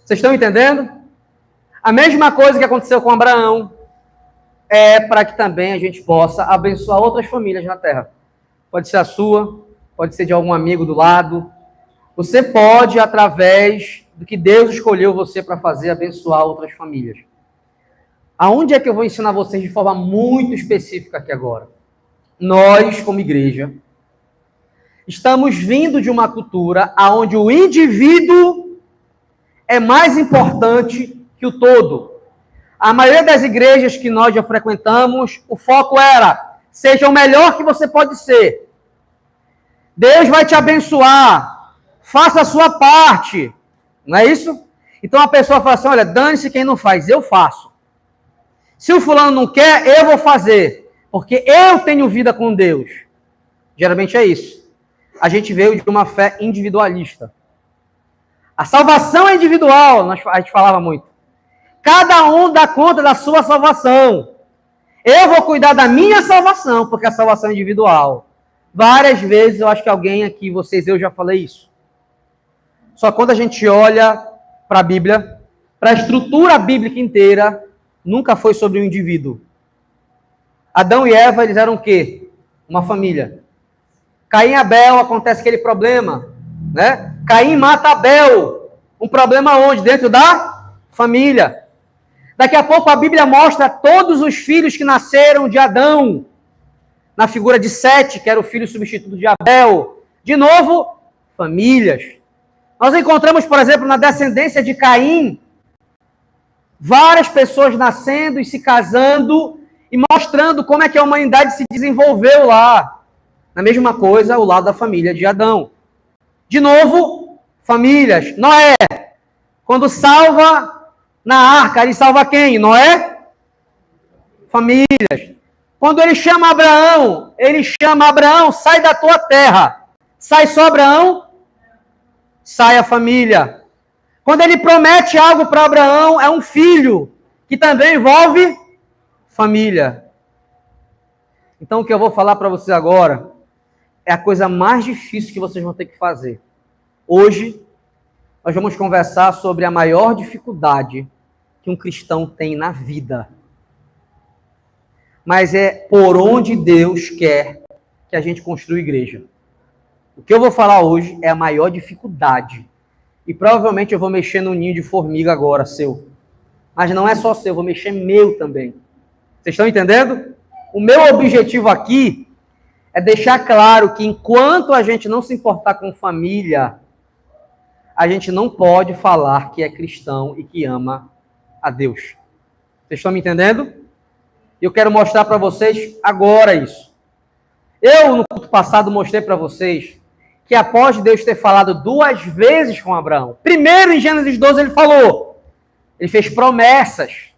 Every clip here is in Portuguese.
Vocês estão entendendo? A mesma coisa que aconteceu com Abraão é para que também a gente possa abençoar outras famílias na terra. Pode ser a sua, pode ser de algum amigo do lado. Você pode, através do que Deus escolheu você para fazer, abençoar outras famílias. Aonde é que eu vou ensinar vocês de forma muito específica aqui agora? Nós, como igreja, estamos vindo de uma cultura onde o indivíduo é mais importante que o todo. A maioria das igrejas que nós já frequentamos, o foco era, seja o melhor que você pode ser. Deus vai te abençoar. Faça a sua parte. Não é isso? Então a pessoa fala assim, olha, dane-se quem não faz, eu faço. Se o fulano não quer, eu vou fazer. Porque eu tenho vida com Deus. Geralmente é isso. A gente veio de uma fé individualista. A salvação é individual, a gente falava muito. Cada um dá conta da sua salvação. Eu vou cuidar da minha salvação, porque a salvação é individual. Várias vezes, eu acho que alguém aqui, vocês, eu já falei isso. Só quando a gente olha para a Bíblia, para a estrutura bíblica inteira, nunca foi sobre um indivíduo. Adão e Eva, eles eram o quê? Uma família. Caim e Abel, acontece aquele problema, né? Caim mata Abel. Um problema onde? Dentro da família. Daqui a pouco a Bíblia mostra todos os filhos que nasceram de Adão. Na figura de Sete, que era o filho substituto de Abel. De novo, famílias. Nós encontramos, por exemplo, na descendência de Caim, várias pessoas nascendo e se casando e mostrando como é que a humanidade se desenvolveu lá. Na mesma coisa, o lado da família de Adão. De novo, famílias. Noé, quando salva na arca, ele salva quem? Noé? Famílias. Quando ele chama Abraão, sai da tua terra. Sai só Abraão? Sai a família. Quando ele promete algo para Abraão, é um filho, que também envolve família. Então, o que eu vou falar para vocês agora é a coisa mais difícil que vocês vão ter que fazer. Hoje, nós vamos conversar sobre a maior dificuldade que um cristão tem na vida. Mas é por onde Deus quer que a gente construa igreja. O que eu vou falar hoje é a maior dificuldade. E provavelmente eu vou mexer no ninho de formiga agora, seu. Mas não é só seu, eu vou mexer meu também. Vocês estão entendendo? O meu objetivo aqui é deixar claro que enquanto a gente não se importar com família, a gente não pode falar que é cristão e que ama a Deus. Vocês estão me entendendo? Eu quero mostrar para vocês agora isso. Eu, no culto passado, mostrei para vocês que após Deus ter falado 2 vezes com Abraão, primeiro em Gênesis 12 ele falou, ele fez promessas.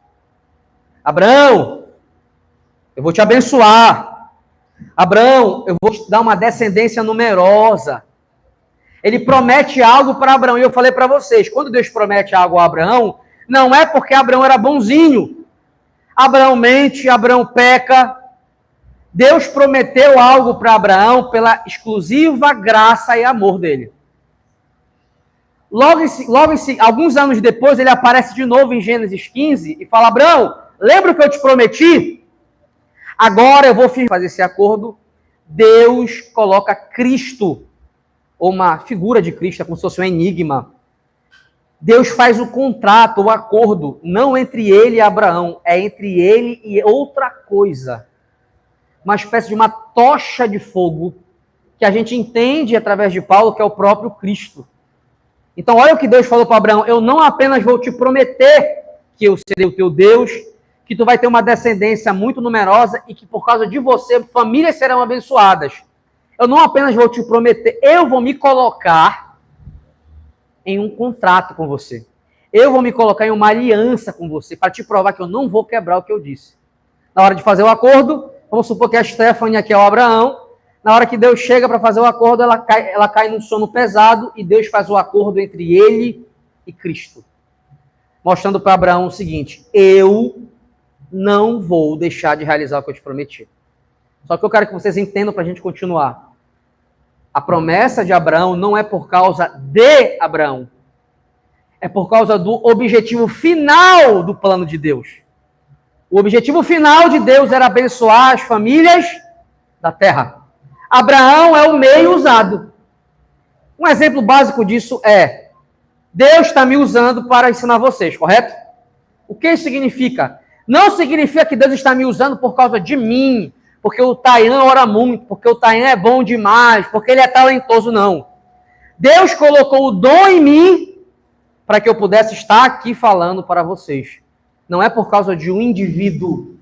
Abraão, eu vou te abençoar. Abraão, eu vou te dar uma descendência numerosa. Ele promete algo para Abraão. E eu falei para vocês, quando Deus promete algo a Abraão, não é porque Abraão era bonzinho. Abraão mente, Abraão peca. Deus prometeu algo para Abraão pela exclusiva graça e amor dele. Alguns anos depois, ele aparece de novo em Gênesis 15 e fala, Abraão, lembra o que eu te prometi? Agora eu vou fazer esse acordo. Deus coloca Cristo, ou uma figura de Cristo, como se fosse um enigma. Deus faz o contrato, o acordo, não entre ele e Abraão, é entre ele e outra coisa. Uma espécie de uma tocha de fogo, que a gente entende através de Paulo, que é o próprio Cristo. Então, olha o que Deus falou para Abraão, eu não apenas vou te prometer que eu serei o teu Deus, que tu vai ter uma descendência muito numerosa e que por causa de você, famílias serão abençoadas. Eu não apenas vou te prometer, eu vou me colocar em um contrato com você. Eu vou me colocar em uma aliança com você, para te provar que eu não vou quebrar o que eu disse. Na hora de fazer o acordo, vamos supor que a Stephanie aqui é o Abraão, na hora que Deus chega para fazer o acordo, ela cai num sono pesado e Deus faz o acordo entre ele e Cristo. Mostrando para Abraão o seguinte, eu não vou deixar de realizar o que eu te prometi. Só que eu quero que vocês entendam para a gente continuar. A promessa de Abraão não é por causa de Abraão. É por causa do objetivo final do plano de Deus. O objetivo final de Deus era abençoar as famílias da terra. Abraão é o meio usado. Um exemplo básico disso é: Deus está me usando para ensinar vocês, correto? O que isso significa? Não significa que Deus está me usando por causa de mim, porque o Taian ora muito, porque o Taian é bom demais, porque ele é talentoso, não. Deus colocou o dom em mim para que eu pudesse estar aqui falando para vocês. Não é por causa de um indivíduo,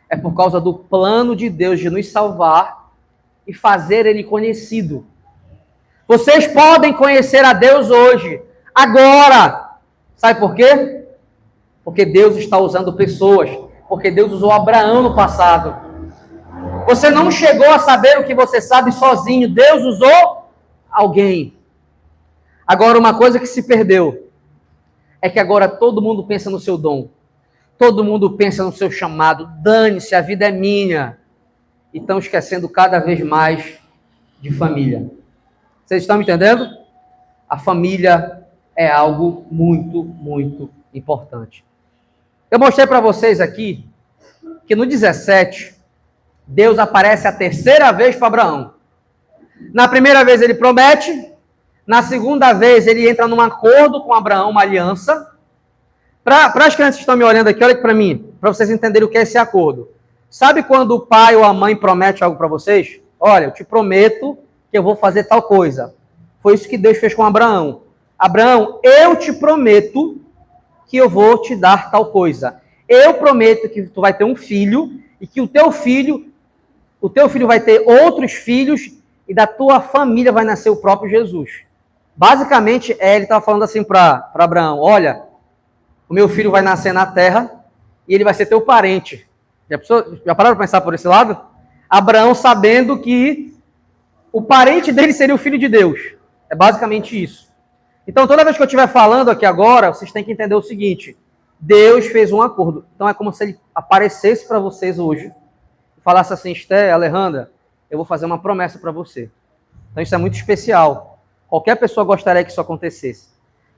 é por causa do plano de Deus de nos salvar e fazer ele conhecido. Vocês podem conhecer a Deus hoje, agora. Sabe por quê? Porque Deus está usando pessoas, porque Deus usou Abraão no passado. Você não chegou a saber o que você sabe sozinho, Deus usou alguém. Agora, uma coisa que se perdeu é que agora todo mundo pensa no seu dom. Todo mundo pensa no seu chamado. Dane-se, a vida é minha. E estão esquecendo cada vez mais de família. Vocês estão me entendendo? A família é algo muito, muito importante. Eu mostrei para vocês aqui que no 17, Deus aparece a terceira vez para Abraão. Na primeira vez ele promete, na segunda vez ele entra num acordo com Abraão, uma aliança. Para as crianças que estão me olhando aqui, olha aqui para mim, para vocês entenderem o que é esse acordo. Sabe quando o pai ou a mãe promete algo para vocês? Olha, eu te prometo que eu vou fazer tal coisa. Foi isso que Deus fez com Abraão. Abraão, eu te prometo que eu vou te dar tal coisa. Eu prometo que tu vai ter um filho e que o teu filho vai ter outros filhos e da tua família vai nascer o próprio Jesus. Basicamente, ele estava falando assim para Abraão: olha, o meu filho vai nascer na terra e ele vai ser teu parente. Já pararam para pensar por esse lado? Abraão sabendo que o parente dele seria o filho de Deus. É basicamente isso. Então, toda vez que eu estiver falando aqui agora, vocês têm que entender o seguinte: Deus fez um acordo. Então, é como se ele aparecesse para vocês hoje e falasse assim: Esté, Alejandra, eu vou fazer uma promessa para você. Então, isso é muito especial. Qualquer pessoa gostaria que isso acontecesse.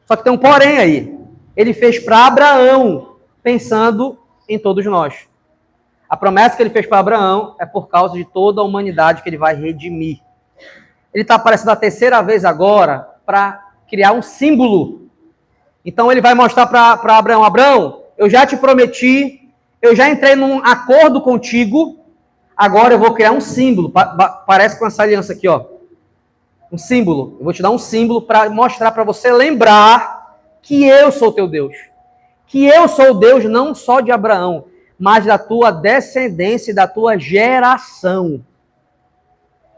Só que tem um porém aí. Ele fez para Abraão, pensando em todos nós. A promessa que ele fez para Abraão é por causa de toda a humanidade que ele vai redimir. Ele está aparecendo a terceira vez agora para criar um símbolo. Então ele vai mostrar para Abraão: Abraão, eu já te prometi, eu já entrei num acordo contigo, agora eu vou criar um símbolo. Parece com essa aliança aqui, ó. Um símbolo. Eu vou te dar um símbolo para mostrar para você lembrar que eu sou teu Deus. Que eu sou o Deus não só de Abraão, mas da tua descendência e da tua geração.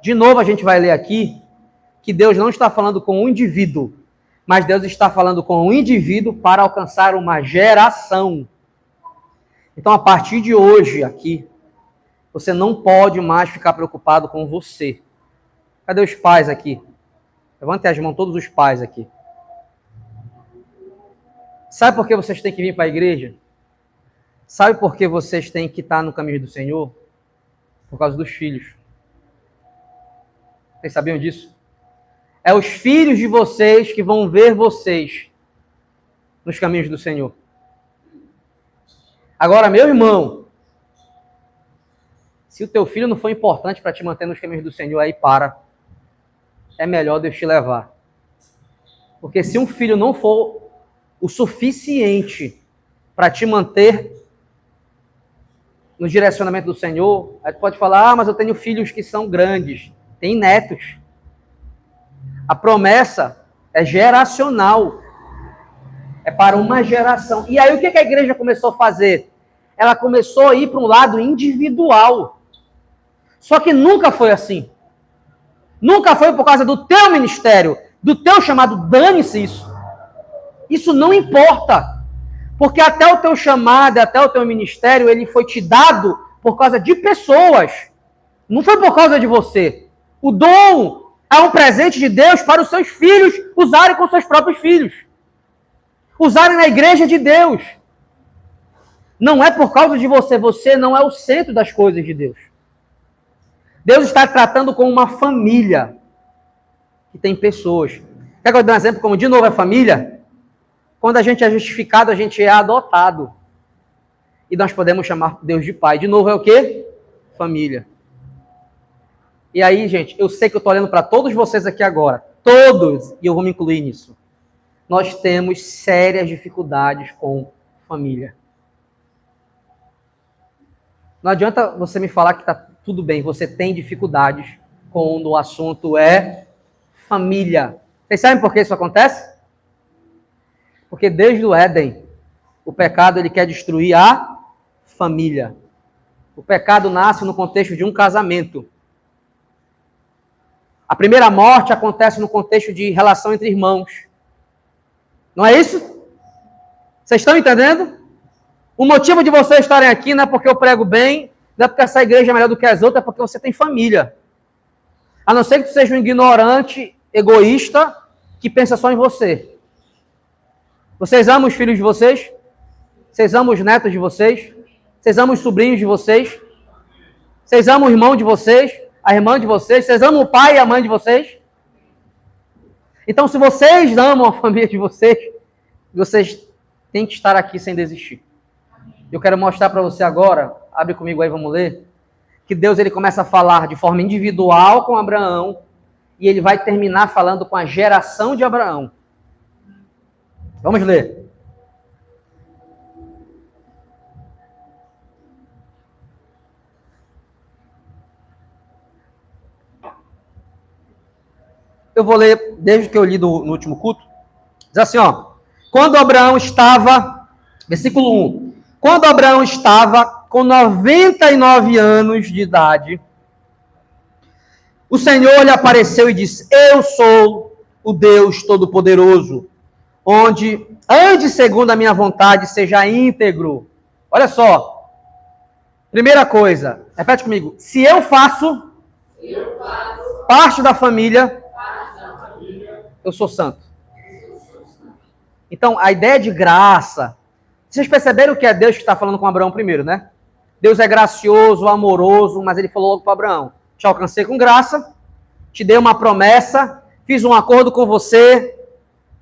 De novo a gente vai ler aqui que Deus não está falando com um indivíduo, mas Deus está falando com um indivíduo para alcançar uma geração. Então, a partir de hoje aqui, você não pode mais ficar preocupado com você. Cadê os pais aqui? Levantem as mãos, todos os pais aqui. Sabe por que vocês têm que vir para a igreja? Sabe por que vocês têm que estar no caminho do Senhor? Por causa dos filhos. Vocês sabiam disso? É os filhos de vocês que vão ver vocês nos caminhos do Senhor. Agora, meu irmão, se o teu filho não for importante para te manter nos caminhos do Senhor, aí para. É melhor Deus te levar. Porque se um filho não for o suficiente para te manter no direcionamento do Senhor, aí tu pode falar: mas eu tenho filhos que são grandes, tem netos. A promessa é geracional. É para uma geração. E aí o que a igreja começou a fazer? Ela começou a ir para um lado individual. Só que nunca foi assim. Nunca foi por causa do teu ministério, do teu chamado. Dane-se isso. Isso não importa. Porque até o teu chamado, até o teu ministério, ele foi te dado por causa de pessoas. Não foi por causa de você. O dom é um presente de Deus para os seus filhos usarem com seus próprios filhos. Usarem na igreja de Deus. Não é por causa de você. Você não é o centro das coisas de Deus. Deus está tratando com uma família que tem pessoas. Quer que eu dê um exemplo como de novo é família? Quando a gente é justificado, a gente é adotado. E nós podemos chamar Deus de Pai. De novo, é o quê? Família. E aí, gente, eu sei que eu estou olhando para todos vocês aqui agora. Todos. E eu vou me incluir nisso. Nós temos sérias dificuldades com família. Não adianta você me falar que está tudo bem. Você tem dificuldades quando o assunto é família. Vocês sabem por que isso acontece? Porque desde o Éden, o pecado ele quer destruir a família. O pecado nasce no contexto de um casamento. A primeira morte acontece no contexto de relação entre irmãos. Não é isso? Vocês estão entendendo? O motivo de vocês estarem aqui não é porque eu prego bem, não é porque essa igreja é melhor do que as outras, é porque você tem família. A não ser que você seja um ignorante, egoísta, que pensa só em você. Vocês amam os filhos de vocês? Vocês amam os netos de vocês? Vocês amam os sobrinhos de vocês? Vocês amam o irmão de vocês? A irmã de vocês? Vocês amam o pai e a mãe de vocês? Então, se vocês amam a família de vocês, vocês têm que estar aqui sem desistir. Eu quero mostrar para você agora, abre comigo aí, vamos ler, que Deus ele começa a falar de forma individual com Abraão e ele vai terminar falando com a geração de Abraão. Vamos ler. Eu vou ler desde que eu li no último culto. Diz assim, ó. Quando Abraão estava, versículo 1. Quando Abraão estava com 99 anos de idade, o Senhor lhe apareceu e disse: Eu sou o Deus Todo-Poderoso, onde ande segundo a minha vontade, seja íntegro. Olha só. Primeira coisa, repete comigo. Se eu faço parte da família, eu sou santo. Então, a ideia de graça... Vocês perceberam que é Deus que está falando com Abraão primeiro, né? Deus é gracioso, amoroso, mas ele falou logo para Abraão: te alcancei com graça, te dei uma promessa, fiz um acordo com você,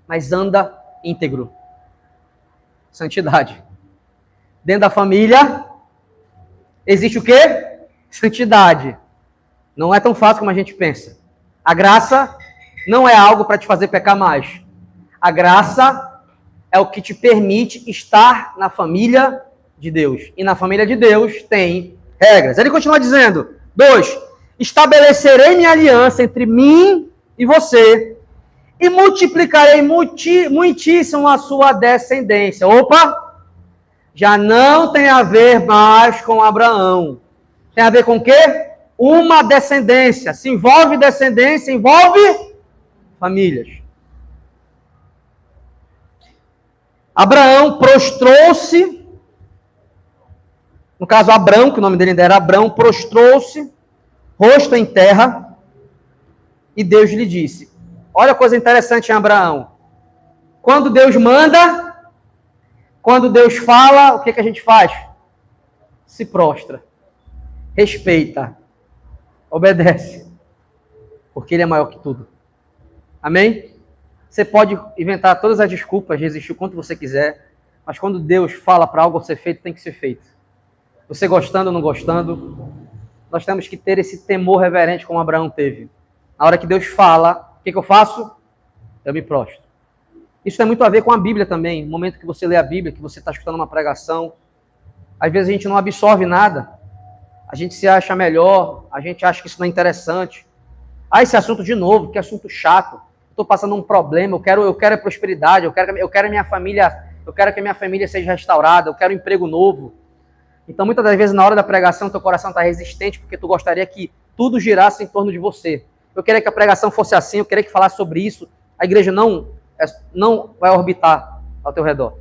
mas anda íntegro. Santidade. Dentro da família, existe o quê? Santidade. Não é tão fácil como a gente pensa. A graça não é algo para te fazer pecar mais. A graça é o que te permite estar na família de Deus. E na família de Deus tem regras. Ele continua dizendo, 2, estabelecerei minha aliança entre mim e você, e multiplicarei muitíssimo a sua descendência. Opa! Já não tem a ver mais com Abraão. Tem a ver com o quê? Uma descendência. Se envolve descendência, envolve famílias. Abraão prostrou-se, no caso Abrão, que o nome dele ainda era Abrão, prostrou-se, rosto em terra, e Deus lhe disse, olha a coisa interessante em Abraão, quando Deus manda, quando Deus fala, o que a gente faz? Se prostra, respeita, obedece, porque Ele é maior que tudo. Amém? Você pode inventar todas as desculpas, resistir o quanto você quiser, mas quando Deus fala para algo ser feito, tem que ser feito. Você gostando ou não gostando, nós temos que ter esse temor reverente como Abraão teve. Na hora que Deus fala, o que eu faço? Eu me prostro. Isso tem muito a ver com a Bíblia também. No momento que você lê a Bíblia, que você está escutando uma pregação, às vezes a gente não absorve nada. A gente se acha melhor, a gente acha que isso não é interessante. Ah, esse assunto de novo, que assunto chato. Estou passando um problema, eu quero prosperidade, eu quero que a minha família seja restaurada, eu quero um emprego novo. Então, muitas das vezes, na hora da pregação, teu coração está resistente, porque tu gostaria que tudo girasse em torno de você. Eu queria que a pregação fosse assim, eu queria que falasse sobre isso. A igreja não vai orbitar ao teu redor.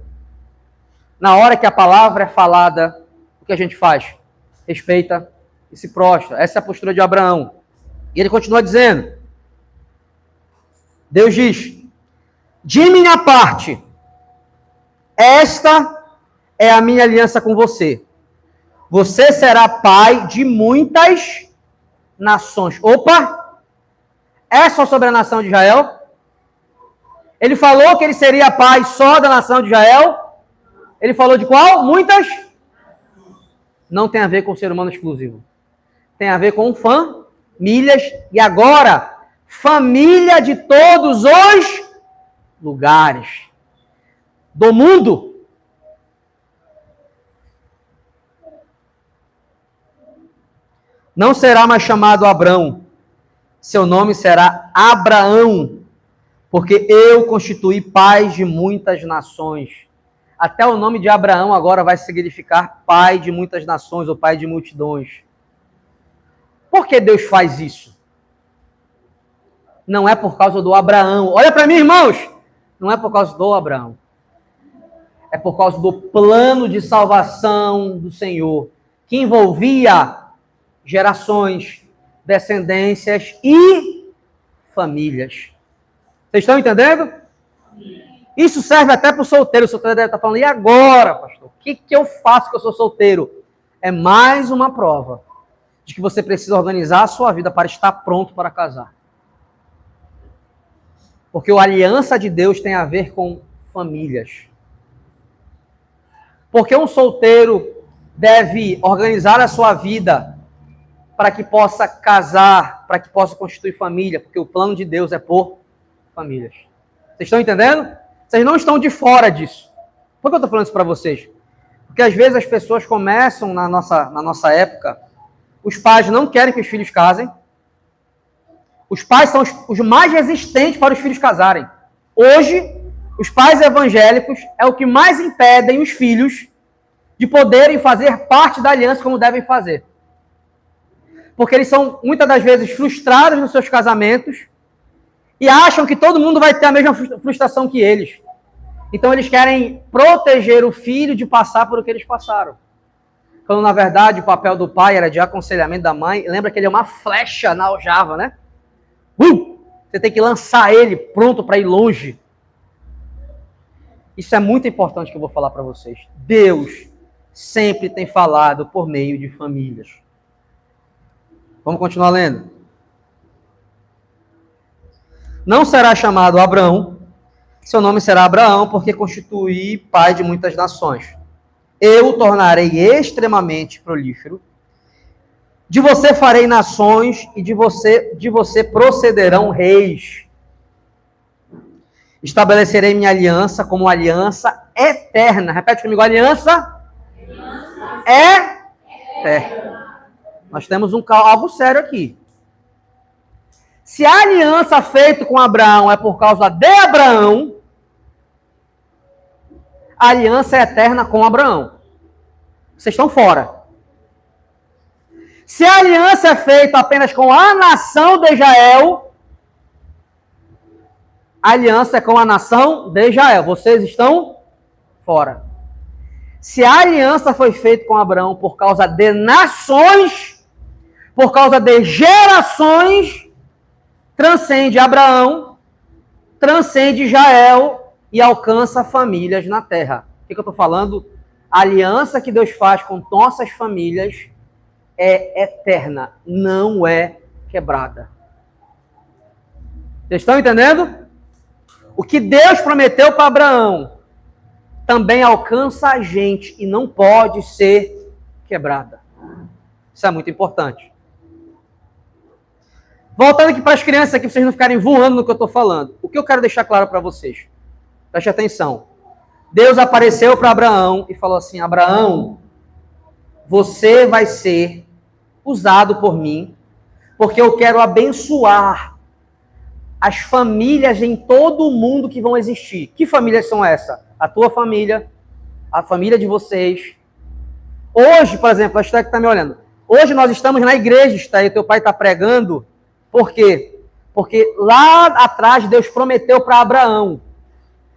Na hora que a palavra é falada, o que a gente faz? Respeita e se prostra. Essa é a postura de Abraão. E ele continua dizendo, Deus diz, de minha parte, esta é a minha aliança com você. Você será pai de muitas nações. Opa! É só sobre a nação de Israel? Ele falou que ele seria pai só da nação de Israel? Ele falou de qual? Muitas? Não tem a ver com ser humano exclusivo. Tem a ver com famílias. E agora, família de todos os lugares do mundo. Não será mais chamado Abrão. Seu nome será Abraão, porque eu constituí pai de muitas nações. Até o nome de Abraão agora vai significar pai de muitas nações ou pai de multidões. Por que Deus faz isso? Não é por causa do Abraão. Olha para mim, irmãos. Não é por causa do Abraão. É por causa do plano de salvação do Senhor, que envolvia gerações, descendências e famílias. Vocês estão entendendo? Isso serve até para o solteiro. O solteiro deve estar falando, e agora, pastor? O que eu faço que eu sou solteiro? É mais uma prova de que você precisa organizar a sua vida para estar pronto para casar. Porque a aliança de Deus tem a ver com famílias. Porque um solteiro deve organizar a sua vida para que possa casar, para que possa constituir família, porque o plano de Deus é por famílias. Vocês estão entendendo? Vocês não estão de fora disso. Por que eu estou falando isso para vocês? Porque às vezes as pessoas começam, na nossa época, os pais não querem que os filhos casem. Os pais são os mais resistentes para os filhos casarem. Hoje, os pais evangélicos é o que mais impedem os filhos de poderem fazer parte da aliança como devem fazer. Porque eles são, muitas das vezes, frustrados nos seus casamentos e acham que todo mundo vai ter a mesma frustração que eles. Então, eles querem proteger o filho de passar por o que eles passaram. Quando, na verdade, o papel do pai era de aconselhamento da mãe. Lembra que ele é uma flecha na aljava, né? Você tem que lançar ele pronto para ir longe. Isso é muito importante que eu vou falar para vocês. Deus sempre tem falado por meio de famílias. Vamos continuar lendo. Não será chamado Abrão, seu nome será Abraão, porque constituí pai de muitas nações. Eu o tornarei extremamente prolífero. De você farei nações e de você procederão reis. Estabelecerei minha aliança como aliança eterna. Repete comigo, aliança eterna. Nós temos algo sério aqui. Se a aliança feita com Abraão é por causa de Abraão, a aliança é eterna com Abraão. Vocês estão fora. Se a aliança é feita apenas com a nação de Israel, a aliança é com a nação de Israel. Vocês estão fora. Se a aliança foi feita com Abraão por causa de nações, por causa de gerações, transcende Abraão, transcende Israel e alcança famílias na terra. O que eu estou falando? A aliança que Deus faz com nossas famílias é eterna, não é quebrada. Vocês estão entendendo? O que Deus prometeu para Abraão também alcança a gente e não pode ser quebrada. Isso é muito importante. Voltando aqui para as crianças, aqui, para vocês não ficarem voando no que eu estou falando. O que eu quero deixar claro para vocês? Preste atenção. Deus apareceu para Abraão e falou assim, Abraão, você vai ser usado por mim, porque eu quero abençoar as famílias em todo o mundo que vão existir. Que famílias são essas? A tua família, a família de vocês. Hoje, por exemplo, a Esther que está me olhando. Hoje nós estamos na igreja, Esther, teu pai está pregando. Por quê? Porque lá atrás Deus prometeu para Abraão,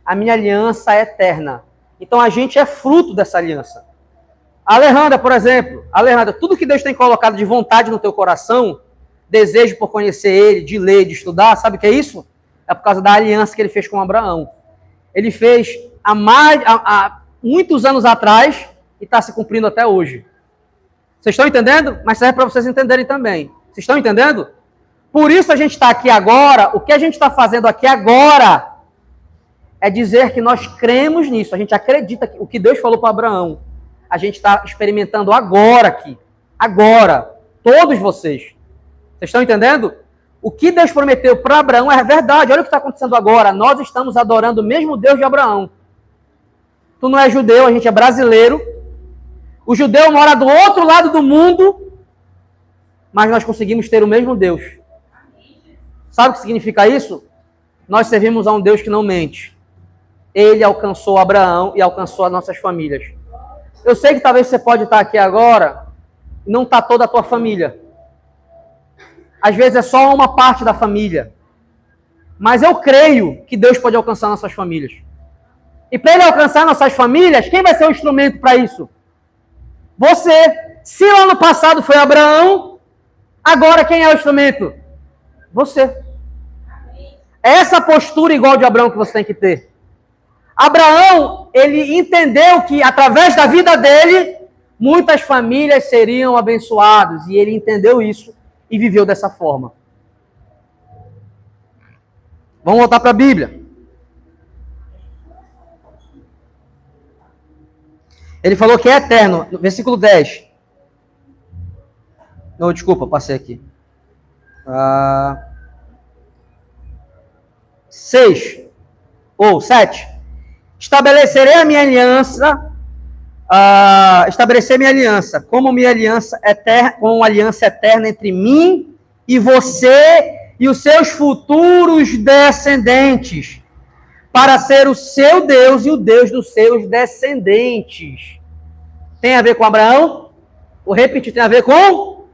a minha aliança é eterna. Então a gente é fruto dessa aliança. Alejandra, por exemplo, tudo que Deus tem colocado de vontade no teu coração, desejo por conhecer Ele, de ler, de estudar, sabe o que é isso? É por causa da aliança que Ele fez com Abraão. Ele fez há muitos anos atrás e está se cumprindo até hoje. Vocês estão entendendo? Mas serve para vocês entenderem também. Vocês estão entendendo? Por isso a gente está aqui agora, o que a gente está fazendo aqui agora é dizer que nós cremos nisso, a gente acredita que o que Deus falou para Abraão, a gente está experimentando agora aqui. Agora. Todos vocês. Vocês estão entendendo? O que Deus prometeu para Abraão é verdade. Olha o que está acontecendo agora. Nós estamos adorando o mesmo Deus de Abraão. Tu não é judeu, a gente é brasileiro. O judeu mora do outro lado do mundo, mas nós conseguimos ter o mesmo Deus. Sabe o que significa isso? Nós servimos a um Deus que não mente. Ele alcançou Abraão e alcançou as nossas famílias. Eu sei que talvez você pode estar aqui agora e não está toda a tua família. Às vezes é só uma parte da família. Mas eu creio que Deus pode alcançar nossas famílias. E para Ele alcançar nossas famílias, quem vai ser o instrumento para isso? Você. Se lá no passado foi Abraão, agora quem é o instrumento? Você. É essa postura igual de Abraão que você tem que ter. Abraão, ele entendeu que através da vida dele, muitas famílias seriam abençoadas. E ele entendeu isso e viveu dessa forma. Vamos voltar para a Bíblia. Ele falou que é eterno, no versículo 10. Não, desculpa, passei aqui. 6 ou 7. Estabelecerei a minha aliança, estabelecer minha aliança, como minha aliança eterna, como uma aliança eterna entre mim e você e os seus futuros descendentes, para ser o seu Deus e o Deus dos seus descendentes. Tem a ver com Abraão? Vou repetir, tem a ver com?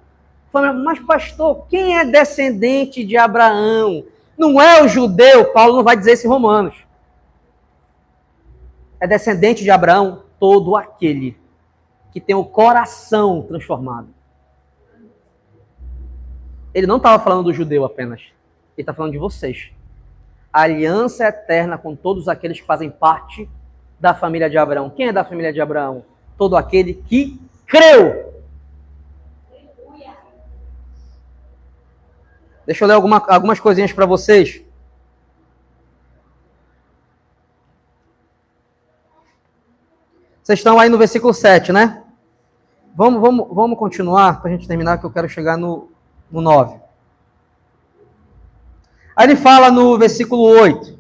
Mas pastor, quem é descendente de Abraão? Não é o judeu, Paulo não vai dizer isso em Romanos. É descendente de Abraão todo aquele que tem o coração transformado. Ele não estava falando do judeu apenas. Ele está falando de vocês. A aliança eterna com todos aqueles que fazem parte da família de Abraão. Quem é da família de Abraão? Todo aquele que creu. Deixa eu ler algumas coisinhas para vocês. Vocês estão aí no versículo 7, né? Vamos continuar para a gente terminar, que eu quero chegar no 9. Aí ele fala no versículo 8.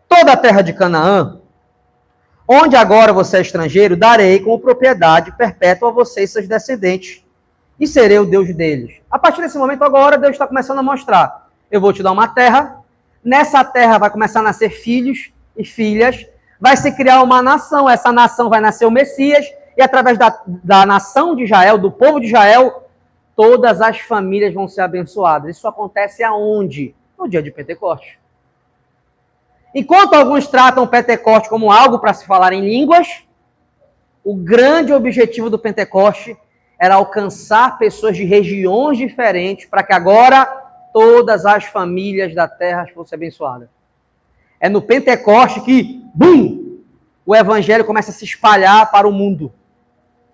Toda a terra de Canaã, onde agora você é estrangeiro, darei como propriedade perpétua a você e seus descendentes, e serei o Deus deles. A partir desse momento agora, Deus está começando a mostrar. Eu vou te dar uma terra, nessa terra vai começar a nascer filhos e filhas, vai se criar uma nação, essa nação vai nascer o Messias, e através da nação de Israel, do povo de Israel, todas as famílias vão ser abençoadas. Isso acontece aonde? No dia de Pentecostes. Enquanto alguns tratam o Pentecostes como algo para se falar em línguas, o grande objetivo do Pentecostes era alcançar pessoas de regiões diferentes para que agora todas as famílias da terra fossem abençoadas. É no Pentecostes que, bum, o evangelho começa a se espalhar para o mundo.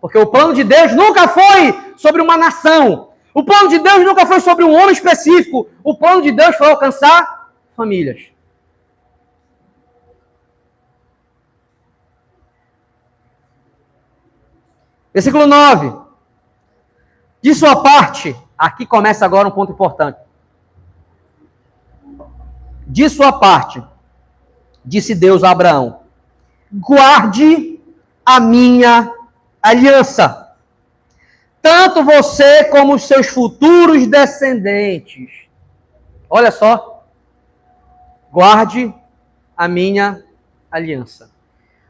Porque o plano de Deus nunca foi sobre uma nação. O plano de Deus nunca foi sobre um homem específico. O plano de Deus foi alcançar famílias. Versículo 9. De sua parte, aqui começa agora um ponto importante. De sua parte, disse Deus a Abraão, guarde a minha aliança, tanto você como os seus futuros descendentes. Olha só, guarde a minha aliança.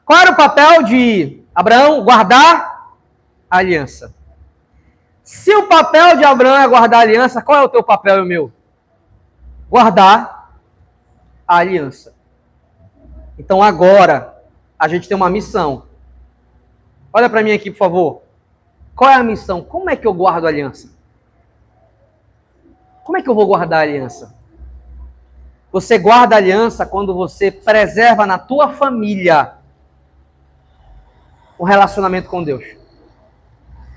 Qual era o papel de Abraão? Guardar a aliança. Se o papel de Abraão é guardar a aliança, qual é o teu papel e o meu? Guardar a aliança. Então agora, a gente tem uma missão. Olha para mim aqui, por favor. Qual é a missão? Como é que eu guardo a aliança? Como é que eu vou guardar a aliança? Você guarda a aliança quando você preserva na tua família o relacionamento com Deus.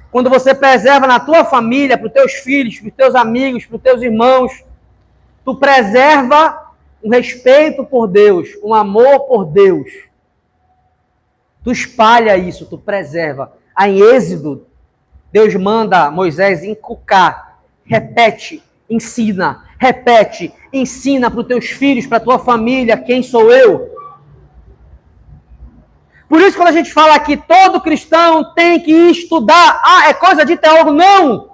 Quando você preserva na tua família, para os teus filhos, para os teus amigos, para os teus irmãos, tu preserva um respeito por Deus, um amor por Deus, tu espalha isso, tu preserva. Aí em Êxodo, Deus manda Moisés inculcar, repete, ensina para os teus filhos, para a tua família, quem sou eu. Por isso, quando a gente fala que todo cristão tem que estudar, é coisa de teólogo, não!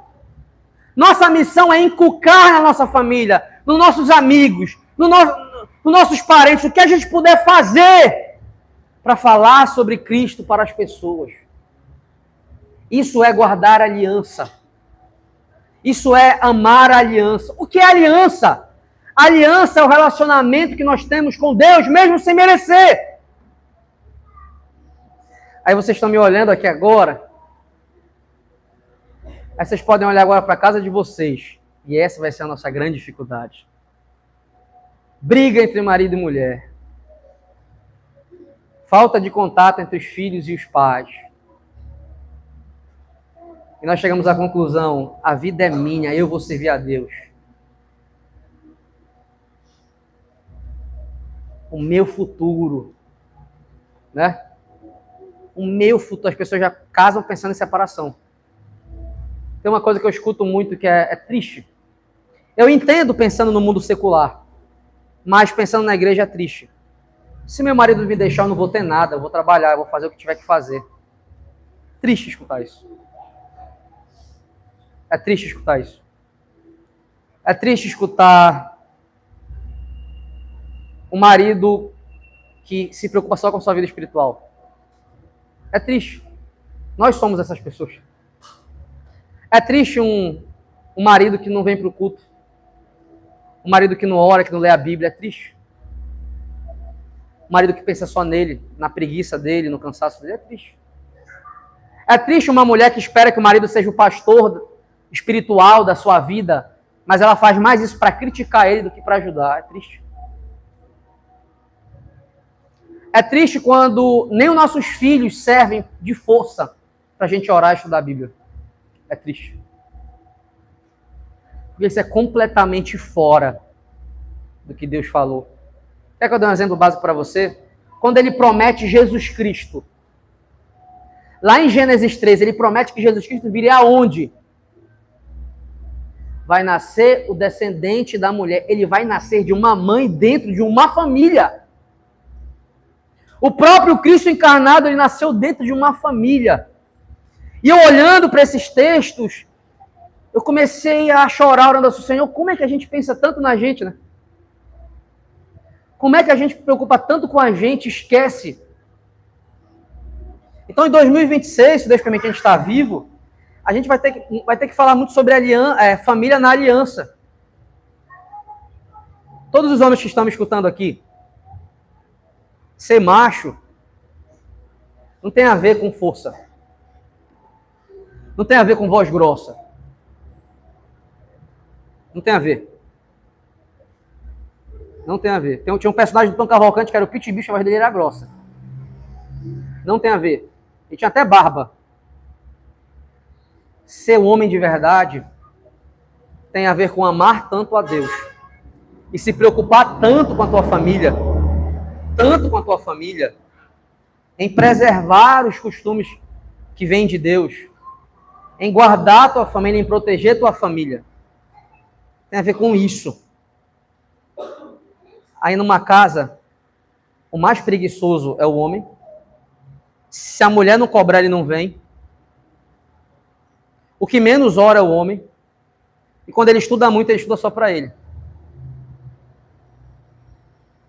Nossa missão é inculcar na nossa família, nos nossos amigos, nos nossos parentes, o que a gente puder fazer para falar sobre Cristo para as pessoas. Isso é guardar a aliança. Isso é amar a aliança. O que é aliança? Aliança é o relacionamento que nós temos com Deus, mesmo sem merecer. Aí vocês estão me olhando aqui agora. Aí vocês podem olhar agora para a casa de vocês. E essa vai ser a nossa grande dificuldade. Briga entre marido e mulher. Falta de contato entre os filhos e os pais. E nós chegamos à conclusão, a vida é minha, eu vou servir a Deus. O meu futuro, né? O meu futuro, as pessoas já casam pensando em separação. Tem uma coisa que eu escuto muito que é triste. Eu entendo pensando no mundo secular, mas pensando na igreja é triste. Se meu marido me deixar, eu não vou ter nada, eu vou trabalhar, eu vou fazer o que tiver que fazer. Triste escutar isso. É triste escutar isso. É triste escutar um marido que se preocupa só com a sua vida espiritual. É triste. Nós somos essas pessoas. É triste um marido que não vem para o culto. Um marido que não ora, que não lê a Bíblia. É triste. Um marido que pensa só nele, na preguiça dele, no cansaço dele. É triste. É triste uma mulher que espera que o marido seja o pastor espiritual da sua vida, mas ela faz mais isso para criticar ele do que para ajudar. É triste. É triste quando nem os nossos filhos servem de força para a gente orar e estudar a Bíblia. É triste. Porque isso é completamente fora do que Deus falou. Quer que eu dê um exemplo básico para você? Quando ele promete Jesus Cristo. Lá em Gênesis 3, ele promete que Jesus Cristo viria aonde? Vai nascer o descendente da mulher. Ele vai nascer de uma mãe dentro de uma família. O próprio Cristo encarnado, ele nasceu dentro de uma família. E eu olhando para esses textos, eu comecei a chorar orando ao Senhor. Como é que a gente pensa tanto na gente, né? Como é que a gente se preocupa tanto com a gente, esquece? Então, em 2026, se Deus permitir a gente estar vivo, a gente vai ter que falar muito sobre família na aliança. Todos os homens que estão me escutando aqui, ser macho não tem a ver com força. Não tem a ver com voz grossa. Não tem a ver. Não tem a ver. Tinha um personagem do Tom Cavalcante que era o Pit Bicho, a voz dele era grossa. Não tem a ver. Ele tinha até barba. Ser um homem de verdade tem a ver com amar tanto a Deus e se preocupar tanto com a tua família, em preservar os costumes que vêm de Deus, em guardar a tua família, em proteger a tua família. Tem a ver com isso. Aí numa casa, o mais preguiçoso é o homem. Se a mulher não cobrar, ele não vem. O que menos ora é o homem. E quando ele estuda muito, ele estuda só para ele.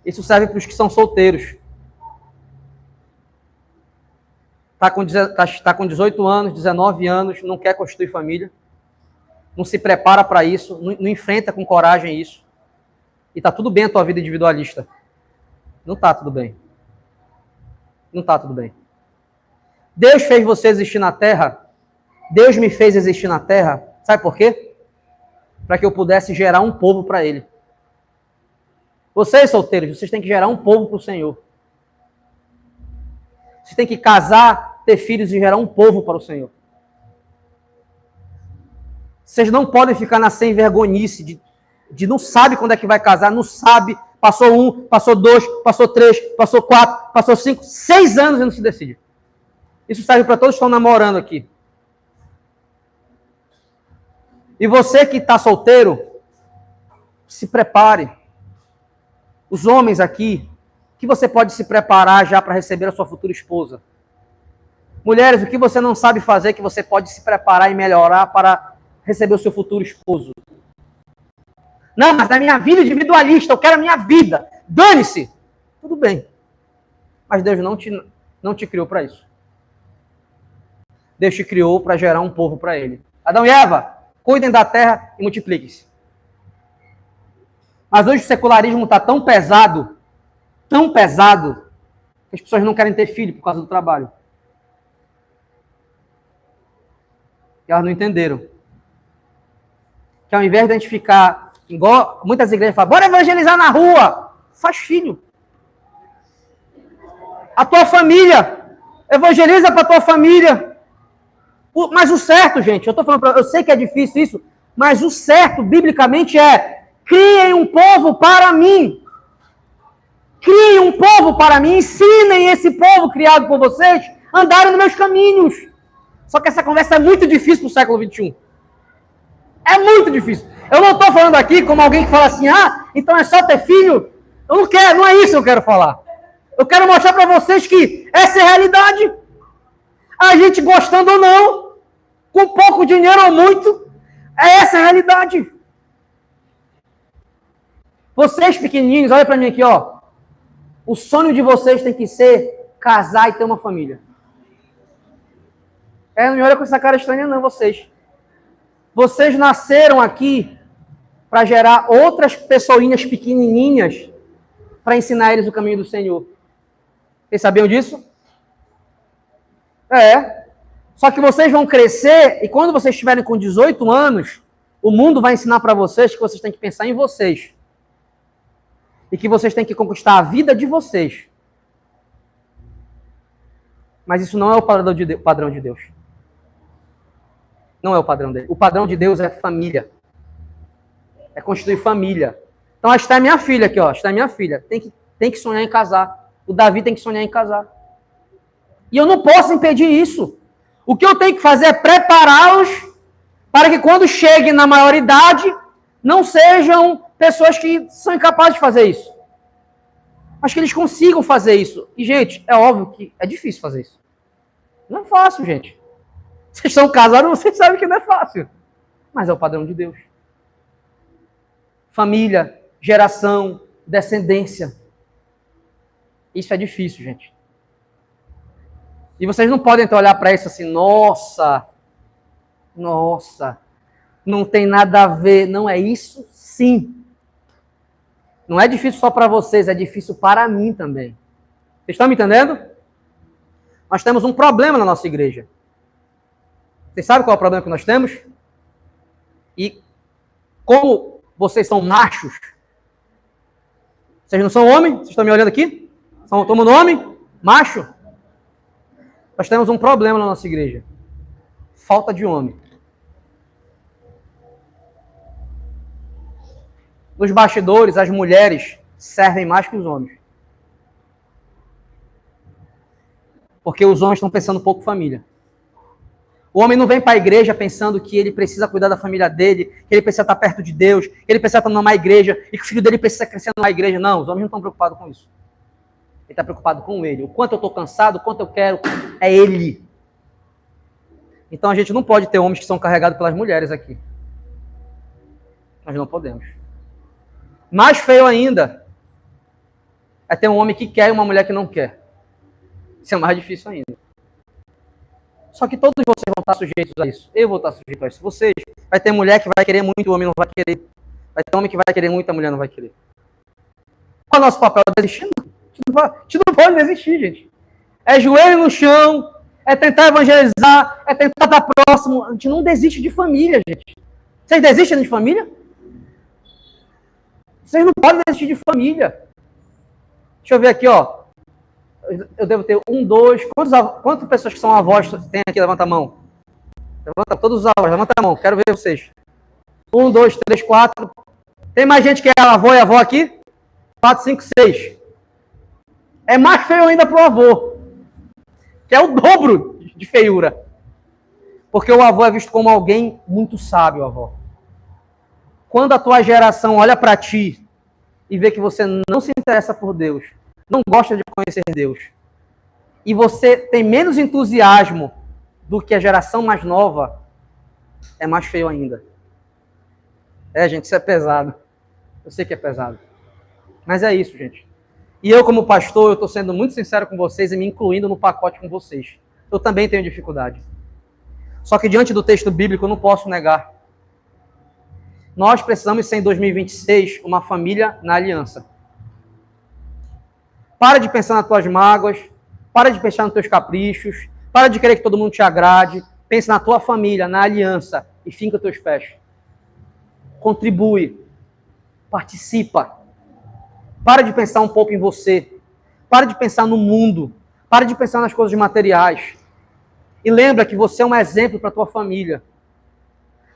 Isso serve para os que são solteiros. Está com 18 anos, 19 anos, não quer constituir família. Não se prepara para isso, não enfrenta com coragem isso. E está tudo bem a tua vida individualista. Não está tudo bem. Não está tudo bem. Deus fez você existir na Terra. Deus me fez existir na Terra. Sabe por quê? Para que eu pudesse gerar um povo para Ele. Vocês, solteiros, vocês têm que gerar um povo para o Senhor. Vocês têm que casar, ter filhos e gerar um povo para o Senhor. Vocês não podem ficar na sem vergonhice de não sabe quando é que vai casar, não sabe, Passou 1, passou 2, passou 3, passou 4, passou 5, 6 anos e não se decide. Isso serve para todos que estão namorando aqui. E você que está solteiro, se prepare. Os homens aqui, que você pode se preparar já para receber a sua futura esposa. Mulheres, o que você não sabe fazer, que você pode se preparar e melhorar para receber o seu futuro esposo. Não, mas a minha vida individualista, eu quero a minha vida. Dane-se. Tudo bem. Mas Deus não te criou para isso. Deus te criou para gerar um povo para Ele. Adão e Eva, cuidem da terra e multipliquem-se. Mas hoje o secularismo está tão pesado, que as pessoas não querem ter filho por causa do trabalho. E elas não entenderam. Que ao invés de a gente ficar, igual muitas igrejas falam, bora evangelizar na rua, faz filho. A tua família, evangeliza para a tua família. Mas o certo, gente, eu sei que é difícil isso, mas o certo, biblicamente, é criem um povo para mim. Criem um povo para mim, ensinem esse povo criado por vocês a andarem nos meus caminhos. Só que essa conversa é muito difícil para o século XXI. É muito difícil. Eu não estou falando aqui como alguém que fala assim, então é só ter filho. Eu não quero, não é isso que eu quero falar. Eu quero mostrar para vocês que essa é a realidade. A gente gostando ou não, com pouco dinheiro ou muito, é essa a realidade. Vocês pequenininhos, olha para mim aqui, ó. O sonho de vocês tem que ser casar e ter uma família. Não me olha com essa cara estranha não, vocês. Vocês nasceram aqui para gerar outras pessoinhas pequenininhas para ensinar eles o caminho do Senhor. Vocês sabiam disso? Só que vocês vão crescer e quando vocês estiverem com 18 anos, o mundo vai ensinar para vocês que vocês têm que pensar em vocês. E que vocês têm que conquistar a vida de vocês. Mas isso não é o padrão de Deus. Não é o padrão dele. O padrão de Deus é família. É constituir família. Então, a Esther é minha filha aqui, ó. A Esther é minha filha. Tem que sonhar em casar. O Davi tem que sonhar em casar. E eu não posso impedir isso. O que eu tenho que fazer é prepará-los para que quando cheguem na maioridade, não sejam pessoas que são incapazes de fazer isso. Mas que eles consigam fazer isso. E, gente, é óbvio que é difícil fazer isso. Não é fácil, gente. Vocês estão casados, vocês sabem que não é fácil. Mas é o padrão de Deus. Família, geração, descendência. Isso é difícil, gente. E vocês não podem então olhar para isso assim, nossa, não tem nada a ver. Não é isso, sim. Não é difícil só para vocês, é difícil para mim também. Vocês estão me entendendo? Nós temos um problema na nossa igreja. Vocês sabem qual é o problema que nós temos? E como vocês são machos, vocês não são homens? Vocês estão me olhando aqui? Todo mundo homem? Macho? Nós temos um problema na nossa igreja. Falta de homem. Nos bastidores, as mulheres servem mais que os homens. Porque os homens estão pensando pouco família. O homem não vem para a igreja pensando que ele precisa cuidar da família dele, que ele precisa estar perto de Deus, que ele precisa estar numa igreja e que o filho dele precisa crescer numa igreja. Não, os homens não estão preocupados com isso. Ele está preocupado com ele. O quanto eu estou cansado, o quanto eu quero, é ele. Então a gente não pode ter homens que são carregados pelas mulheres aqui. Nós não podemos. Mais feio ainda é ter um homem que quer e uma mulher que não quer. Isso é mais difícil ainda. Só que todos vocês vão estar sujeitos a isso. Eu vou estar sujeito a isso. Vocês. Vai ter mulher que vai querer muito, o homem não vai querer. Vai ter homem que vai querer muito, a mulher não vai querer. Qual é o nosso papel? Desistir? A gente não pode desistir, gente. É joelho no chão, é tentar evangelizar, é tentar estar próximo. A gente não desiste de família, gente. Vocês desistem de família? Vocês não podem desistir de família. Deixa eu ver aqui, ó. Eu devo ter 1, 2... Quantas pessoas que são avós tem aqui? Levanta a mão. Levanta todos os avós. Levanta a mão. Quero ver vocês. 1, 2, 3, 4. Tem mais gente que é avô e avó aqui? 4, 5, 6. É mais feio ainda para o avô, que é o dobro de feiura. Porque o avô é visto como alguém muito sábio, avó. Quando a tua geração olha para ti e vê que você não se interessa por Deus, não gosta de conhecer Deus, e você tem menos entusiasmo do que a geração mais nova, é mais feio ainda. Gente, isso é pesado. Eu sei que é pesado. Mas é isso, gente. E eu, como pastor, eu estou sendo muito sincero com vocês e me incluindo no pacote com vocês. Eu também tenho dificuldade. Só que diante do texto bíblico eu não posso negar. Nós precisamos ser em 2026 uma família na aliança. Para de pensar nas tuas mágoas, para de pensar nos teus caprichos, para de querer que todo mundo te agrade, pense na tua família, na aliança e finca teus pés. Contribui, participa. Para de pensar um pouco em você, para de pensar no mundo, para de pensar nas coisas materiais. E lembra que você é um exemplo para a tua família.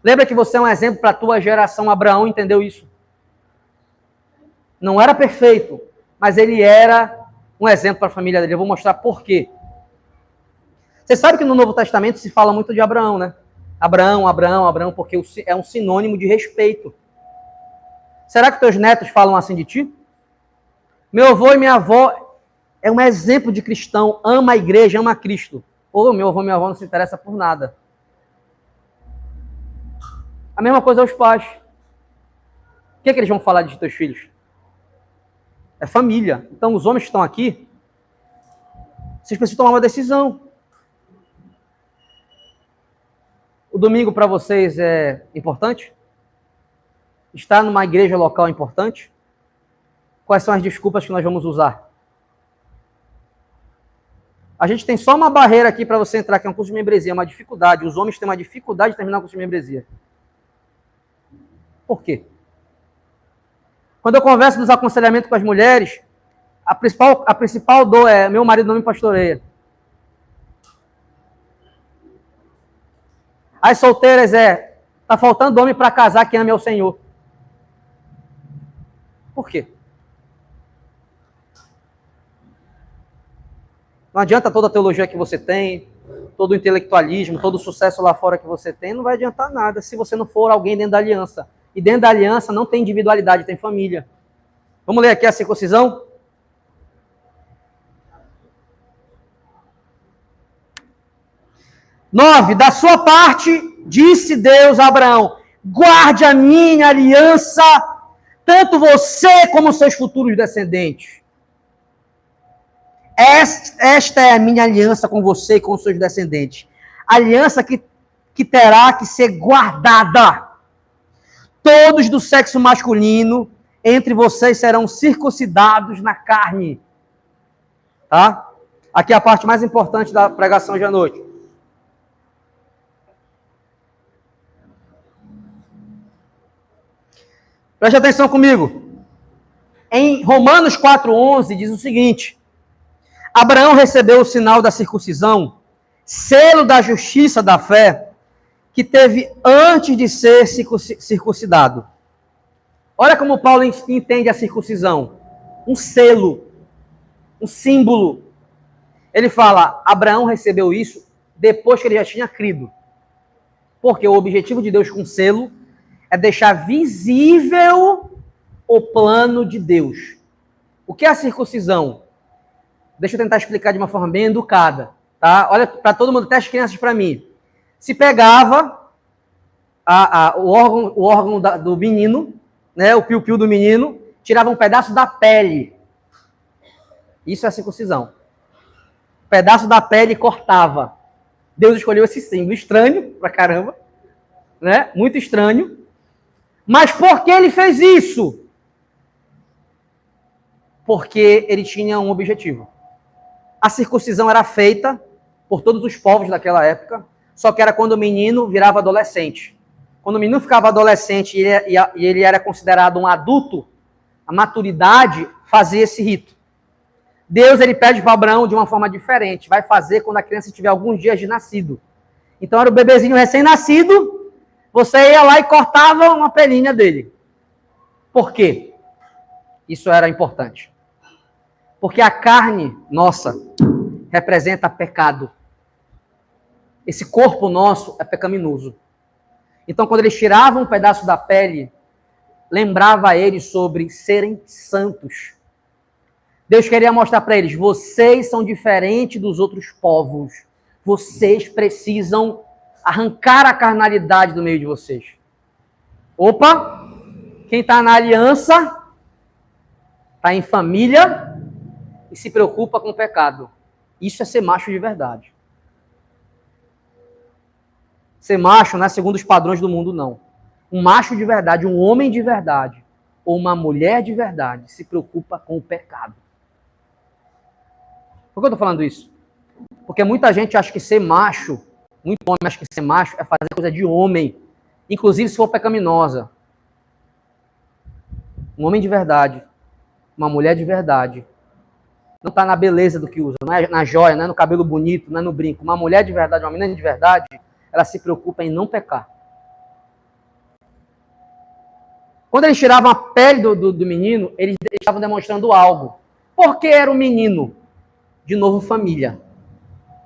Lembra que você é um exemplo para a tua geração. Abraão entendeu isso. Não era perfeito, mas ele era um exemplo para a família dele. Eu vou mostrar por quê. Você sabe que no Novo Testamento se fala muito de Abraão, né? Abraão, porque é um sinônimo de respeito. Será que teus netos falam assim de ti? Meu avô e minha avó é um exemplo de cristão, ama a igreja, ama a Cristo. Ou meu avô e minha avó não se interessa por nada. A mesma coisa aos pais. O que eles vão falar de teus filhos? É família. Então, os homens que estão aqui, vocês precisam tomar uma decisão. O domingo para vocês é importante? Estar numa igreja local é importante? Quais são as desculpas que nós vamos usar? A gente tem só uma barreira aqui para você entrar, que é um curso de membresia, uma dificuldade. Os homens têm uma dificuldade de terminar o curso de membresia. Por quê? Quando eu converso nos aconselhamentos com as mulheres, a principal dor é: meu marido não me pastoreia. As solteiras tá faltando homem para casar que ame ao Senhor. Por quê? Não adianta toda a teologia que você tem, todo o intelectualismo, todo o sucesso lá fora que você tem, não vai adiantar nada se você não for alguém dentro da aliança. E dentro da aliança não tem individualidade, tem família. Vamos ler aqui a circuncisão? (9) Da sua parte, disse Deus a Abraão: guarde a minha aliança, tanto você como seus futuros descendentes. Esta é a minha aliança com você e com os seus descendentes. Aliança que terá que ser guardada. Todos do sexo masculino entre vocês serão circuncidados na carne. Tá? Aqui é a parte mais importante da pregação de à noite. Preste atenção comigo. Em Romanos 4:11 diz o seguinte: Abraão recebeu o sinal da circuncisão, selo da justiça da fé, que teve antes de ser circuncidado. Olha como Paulo entende a circuncisão. Um selo, um símbolo. Ele fala: Abraão recebeu isso depois que ele já tinha crido. Porque o objetivo de Deus com selo é deixar visível o plano de Deus. O que é a circuncisão? Deixa eu tentar explicar de uma forma bem educada, tá? Olha para todo mundo, até as crianças para mim. Se pegava o órgão do menino, né, o piu-piu do menino, tirava um pedaço da pele. Isso é a circuncisão. Um pedaço da pele cortava. Deus escolheu esse símbolo estranho pra caramba, né? Muito estranho. Mas por que ele fez isso? Porque ele tinha um objetivo. A circuncisão era feita por todos os povos daquela época, só que era quando o menino virava adolescente. Quando o menino ficava adolescente e ele era considerado um adulto, a maturidade fazia esse rito. Deus ele pede para Abraão de uma forma diferente. Vai fazer quando a criança tiver alguns dias de nascido. Então era o bebezinho recém-nascido, você ia lá e cortava uma pelinha dele. Por quê? Isso era importante. Porque a carne nossa representa pecado. Esse corpo nosso é pecaminoso. Então, quando eles tiravam um pedaço da pele, lembrava a eles sobre serem santos. Deus queria mostrar para eles, vocês são diferentes dos outros povos. Vocês precisam arrancar a carnalidade do meio de vocês. Opa! Quem está na aliança, está em família e se preocupa com o pecado. Isso é ser macho de verdade. Ser macho não é segundo os padrões do mundo, não. Um macho de verdade, um homem de verdade, ou uma mulher de verdade, se preocupa com o pecado. Por que eu estou falando isso? Porque muita gente acha que ser macho, muito homem acha que ser macho é fazer coisa de homem, inclusive se for pecaminosa. Um homem de verdade, uma mulher de verdade, não está na beleza do que usa, não é na joia, não é no cabelo bonito, não é no brinco. Uma mulher de verdade, uma menina de verdade, ela se preocupa em não pecar. Quando eles tiravam a pele do menino, eles estavam demonstrando algo. Por que era um menino? De novo, família.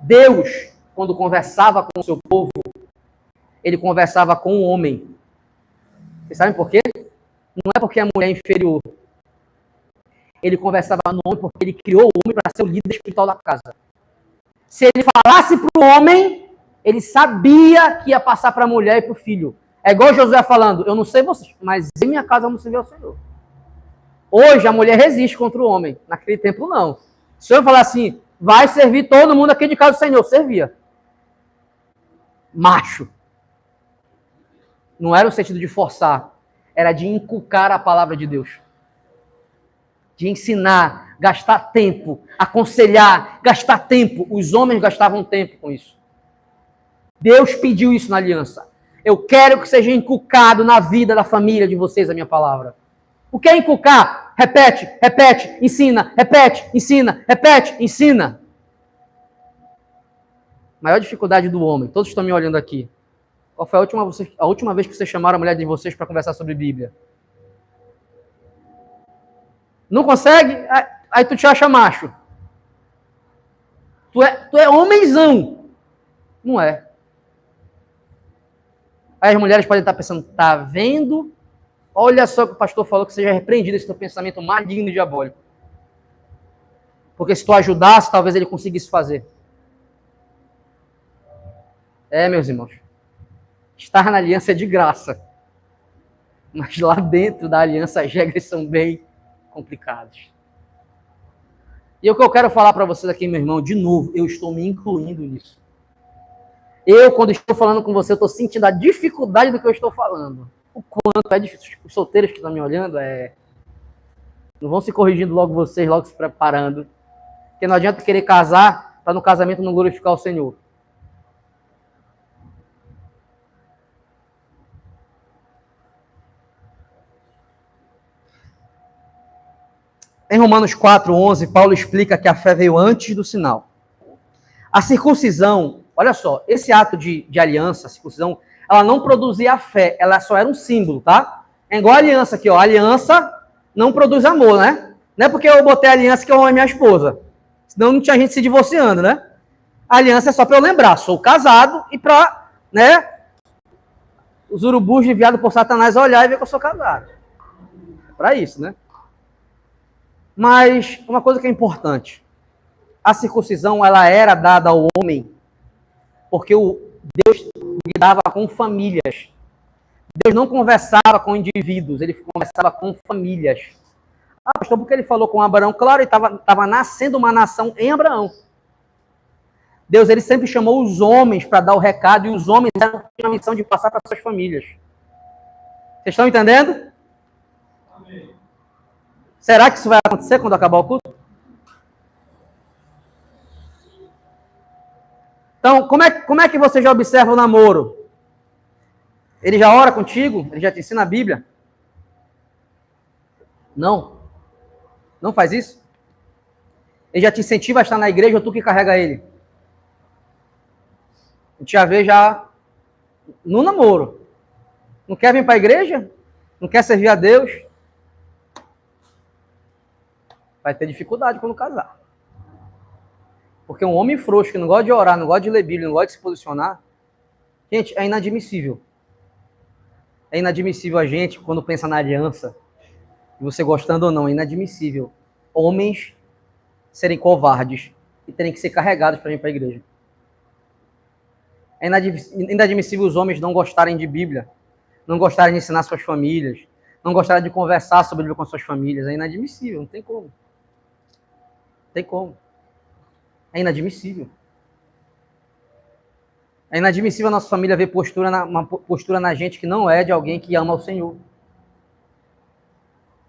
Deus, quando conversava com o seu povo, ele conversava com o homem. Vocês sabem por quê? Não é porque a mulher é inferior. Ele conversava no homem porque ele criou o homem para ser o líder espiritual da casa. Se ele falasse para o homem, ele sabia que ia passar para a mulher e para o filho. É igual Josué falando, eu não sei vocês, mas em minha casa vamos servir ao Senhor. Hoje a mulher resiste contra o homem. Naquele tempo não. Se o Senhor falar assim, vai servir todo mundo aqui de casa do Senhor, servia. Macho. Não era o sentido de forçar, era de inculcar a palavra de Deus. De ensinar, gastar tempo, aconselhar, gastar tempo. Os homens gastavam tempo com isso. Deus pediu isso na aliança. Eu quero que seja inculcado na vida da família de vocês a minha palavra. O que é inculcar? Repete, repete, ensina, repete, ensina, repete, ensina. Maior dificuldade do homem. Todos estão me olhando aqui. Qual foi a última vez que vocês chamaram a mulher de vocês para conversar sobre Bíblia? Não consegue? Aí tu te acha macho. Tu é homenzão. Não é. Aí as mulheres podem estar pensando, tá vendo? Olha só que o pastor falou que seja repreendido esse teu pensamento maligno e diabólico. Porque se tu ajudasse, talvez ele conseguisse fazer. Meus irmãos. Estar na aliança é de graça. Mas lá dentro da aliança as regras são bem complicadas. E o que eu quero falar para vocês aqui, meu irmão, de novo, eu estou me incluindo nisso. Eu, quando estou falando com você, eu estou sentindo a dificuldade do que eu estou falando. O quanto é difícil. Os solteiros que estão me olhando, não vão se corrigindo logo vocês, logo se preparando. Porque não adianta querer casar para no casamento não glorificar o Senhor. Em Romanos 4:11, Paulo explica que a fé veio antes do sinal. A circuncisão, olha só, esse ato de aliança, a circuncisão, ela não produzia a fé, ela só era um símbolo, tá? É igual a aliança aqui, ó. A aliança não produz amor, né? Não é porque eu botei a aliança que eu amo a minha esposa. Senão não tinha gente se divorciando, né? A aliança é só para eu lembrar, sou casado e para, né, os urubus enviados por Satanás olhar e ver que eu sou casado. É para isso, né? Mas uma coisa que é importante, a circuncisão ela era dada ao homem porque Deus lidava com famílias. Deus não conversava com indivíduos, ele conversava com famílias. Ah, pastor, porque ele falou com Abraão? Claro, ele estava nascendo uma nação em Abraão. Deus ele sempre chamou os homens para dar o recado e os homens tinham a missão de passar para suas famílias. Vocês estão entendendo? Amém. Será que isso vai acontecer quando acabar o culto? Então, como é que você já observa o namoro? Ele já ora contigo? Ele já te ensina a Bíblia? Não. Não faz isso? Ele já te incentiva a estar na igreja ou tu que carrega ele? A gente já vê já no namoro. Não quer vir para a igreja? Não quer servir a Deus? vai ter dificuldade quando casar. Porque um homem frouxo que não gosta de orar, não gosta de ler Bíblia, não gosta de se posicionar, gente, é inadmissível. É inadmissível a gente, quando pensa na aliança, você gostando ou não, é inadmissível homens serem covardes e terem que ser carregados para ir para a igreja. É inadmissível os homens não gostarem de Bíblia, não gostarem de ensinar suas famílias, não gostarem de conversar sobre Bíblia com suas famílias. É inadmissível, não tem como. Não tem como. É inadmissível. É inadmissível a nossa família ver uma postura na gente que não é de alguém que ama o Senhor.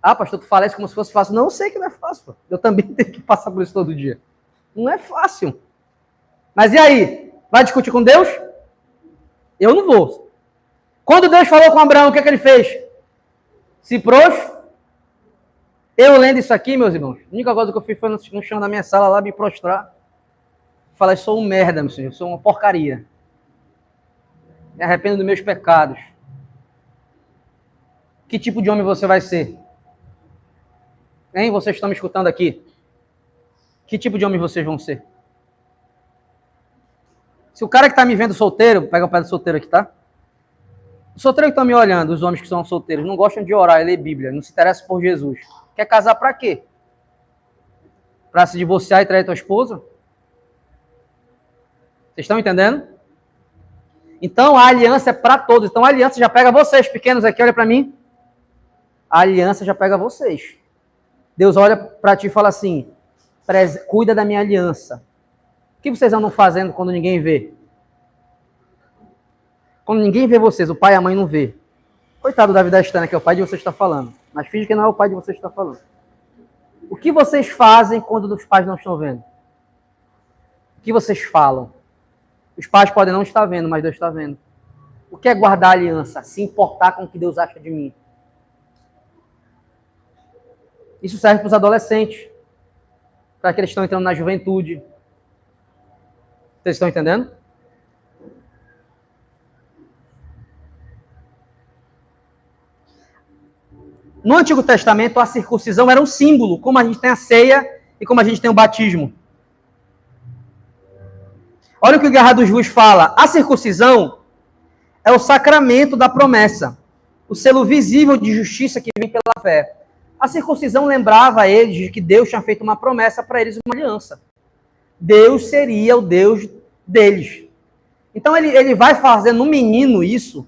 Ah, pastor, tu fala isso como se fosse fácil. Não, eu sei que não é fácil. Eu também tenho que passar por isso todo dia. Não é fácil. Mas e aí? Vai discutir com Deus? Eu não vou. Quando Deus falou com Abraão, o que ele fez? Se pros. Eu lendo isso aqui, meus irmãos, a única coisa que eu fiz foi no chão da minha sala lá me prostrar. Falar, sou um merda, meu senhor, sou uma porcaria. Me arrependo dos meus pecados. Que tipo de homem você vai ser? Hein? Vocês estão me escutando aqui? Que tipo de homem vocês vão ser? Se o cara que está me vendo solteiro, pega o pé do solteiro aqui, tá? Os solteiros que estão me olhando, os homens que são solteiros, não gostam de orar e ler Bíblia, não se interessam por Jesus. Quer casar para quê? Para se divorciar e trair tua esposa? Vocês estão entendendo? Então a aliança é para todos. Então a aliança já pega vocês, pequenos aqui, olha para mim. A aliança já pega vocês. Deus olha para ti e fala assim, cuida da minha aliança. O que vocês andam fazendo quando ninguém vê? Quando ninguém vê vocês, o pai e a mãe não vê. Coitado da vida externa, que é o pai de vocês está falando. Mas finge que não é o pai de vocês que está falando. O que vocês fazem quando os pais não estão vendo? O que vocês falam? Os pais podem não estar vendo, mas Deus está vendo. O que é guardar a aliança? Se importar com o que Deus acha de mim. Isso serve para os adolescentes. Para que eles estão entrando na juventude. Vocês estão entendendo? No Antigo Testamento, a circuncisão era um símbolo, como a gente tem a ceia e como a gente tem o batismo. Olha o que o Guerra dos Juízes fala. A circuncisão é o sacramento da promessa, o selo visível de justiça que vem pela fé. A circuncisão lembrava a eles de que Deus tinha feito uma promessa para eles, uma aliança. Deus seria o Deus deles. Então ele vai fazer no menino isso,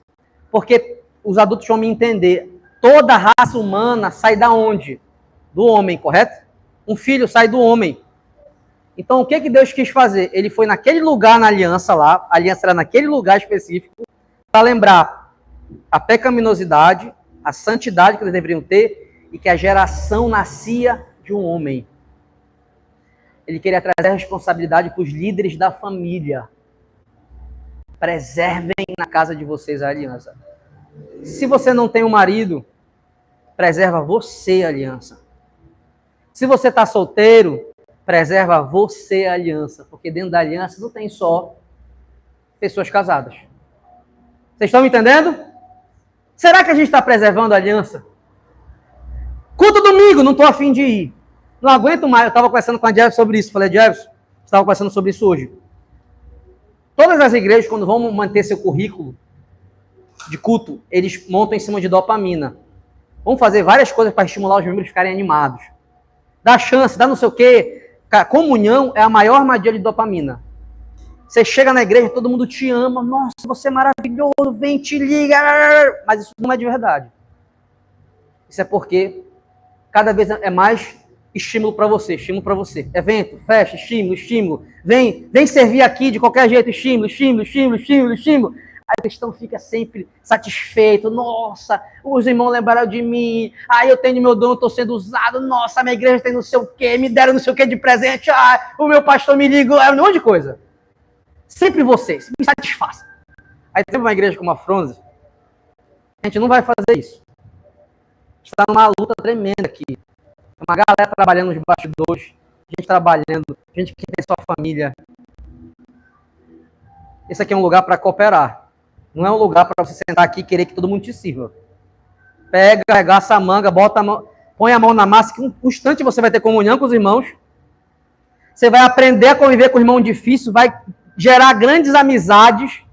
porque os adultos vão me entender. Toda raça humana sai da onde? Do homem, correto? Um filho sai do homem. Então, o que Deus quis fazer? Ele foi naquele lugar na aliança lá, a aliança era naquele lugar específico, para lembrar a pecaminosidade, a santidade que eles deveriam ter e que a geração nascia de um homem. Ele queria trazer a responsabilidade para os líderes da família. Preservem na casa de vocês a aliança. Se você não tem um marido, preserva você a aliança. Se você está solteiro, preserva você a aliança. Porque dentro da aliança não tem só pessoas casadas. Vocês estão me entendendo? Será que a gente está preservando a aliança? Culto domingo, não estou afim de ir. Não aguento mais. Eu estava conversando com a Jefferson sobre isso. Falei, Jefferson, estava conversando sobre isso hoje. Todas as igrejas, quando vão manter seu currículo de culto, eles montam em cima de dopamina. Vamos fazer várias coisas para estimular os membros a ficarem animados. Dá chance, dá não sei o quê. A comunhão é a maior armadilha de dopamina. Você chega na igreja, todo mundo te ama. Nossa, você é maravilhoso, vem, te liga. Mas isso não é de verdade. Isso é porque cada vez é mais estímulo para você, estímulo para você. Evento, festa, estímulo, estímulo. Vem servir aqui de qualquer jeito, estímulo, estímulo, estímulo, estímulo, estímulo. Aí o cristão fica sempre satisfeito. Nossa, os irmãos lembraram de mim. Aí eu tenho meu dom, estou sendo usado. Nossa, a minha igreja tem não sei o quê. Me deram não sei o quê de presente. O meu pastor me ligou. É um monte de coisa. Sempre vocês, me satisfaçam. Aí tem uma igreja como a Fronze. A gente não vai fazer isso. Está numa luta tremenda aqui. Tem uma galera trabalhando nos bastidores. Gente trabalhando. Gente que tem sua família. Esse aqui é um lugar para cooperar. Não é um lugar para você sentar aqui e querer que todo mundo te sirva. Pega, arregaça a manga, bota a mão. põe a mão na massa, que um instante você vai ter comunhão com os irmãos. Você vai aprender a conviver com o irmão difícil, vai gerar grandes amizades.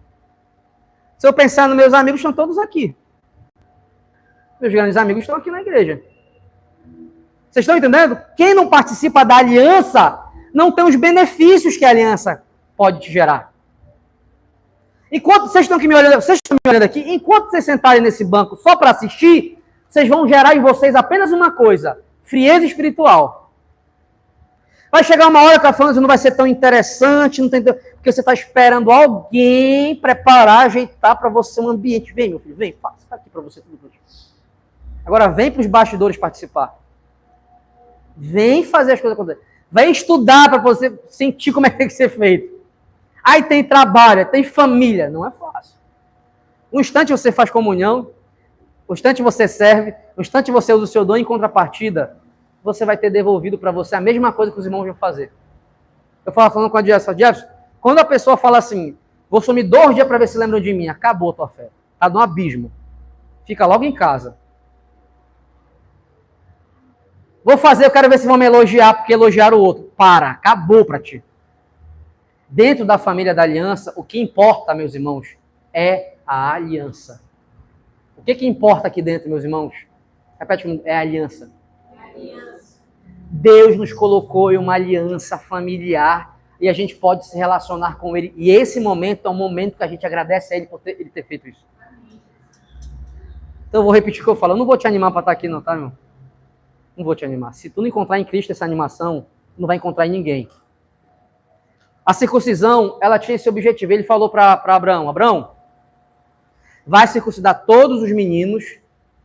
Se eu pensar nos meus amigos, estão todos aqui. Meus grandes amigos estão aqui na igreja. Vocês estão entendendo? Quem não participa da aliança não tem os benefícios que a aliança pode te gerar. Enquanto vocês estão me olhando aqui, enquanto vocês sentarem nesse banco só para assistir, vocês vão gerar em vocês apenas uma coisa: frieza espiritual. Vai chegar uma hora que a fã não vai ser tão interessante, não tem, porque você está esperando alguém preparar, ajeitar para você um ambiente. Vem, meu filho, vem, faça, está aqui para você tudo. Agora vem para os bastidores participar. Vem fazer as coisas acontecerem. Vem estudar para você sentir como é que tem que ser feito. Aí tem trabalho, tem família. Não é fácil. Um instante você faz comunhão, um instante você serve, um instante você usa o seu dom, em contrapartida, você vai ter devolvido para você a mesma coisa que os irmãos vão fazer. Eu estava falando com a Jefferson, quando a pessoa fala assim, vou sumir 2 dias para ver se lembram de mim, acabou a tua fé. Está no abismo. Fica logo em casa. Vou fazer, eu quero ver se vão me elogiar, porque elogiaram o outro. Para, acabou para ti. Dentro da família da aliança, o que importa, meus irmãos, é a aliança. O que importa aqui dentro, meus irmãos? Repete comigo, é a aliança. Deus nos colocou em uma aliança familiar e a gente pode se relacionar com Ele. E esse momento é um momento que a gente agradece a Ele por Ele ter feito isso. Então eu vou repetir o que eu falo. Eu não vou te animar para estar aqui não, tá, irmão? Não vou te animar. Se tu não encontrar em Cristo essa animação, tu não vai encontrar em ninguém. A circuncisão, ela tinha esse objetivo. Ele falou para Abraão, Abraão, vai circuncidar todos os meninos,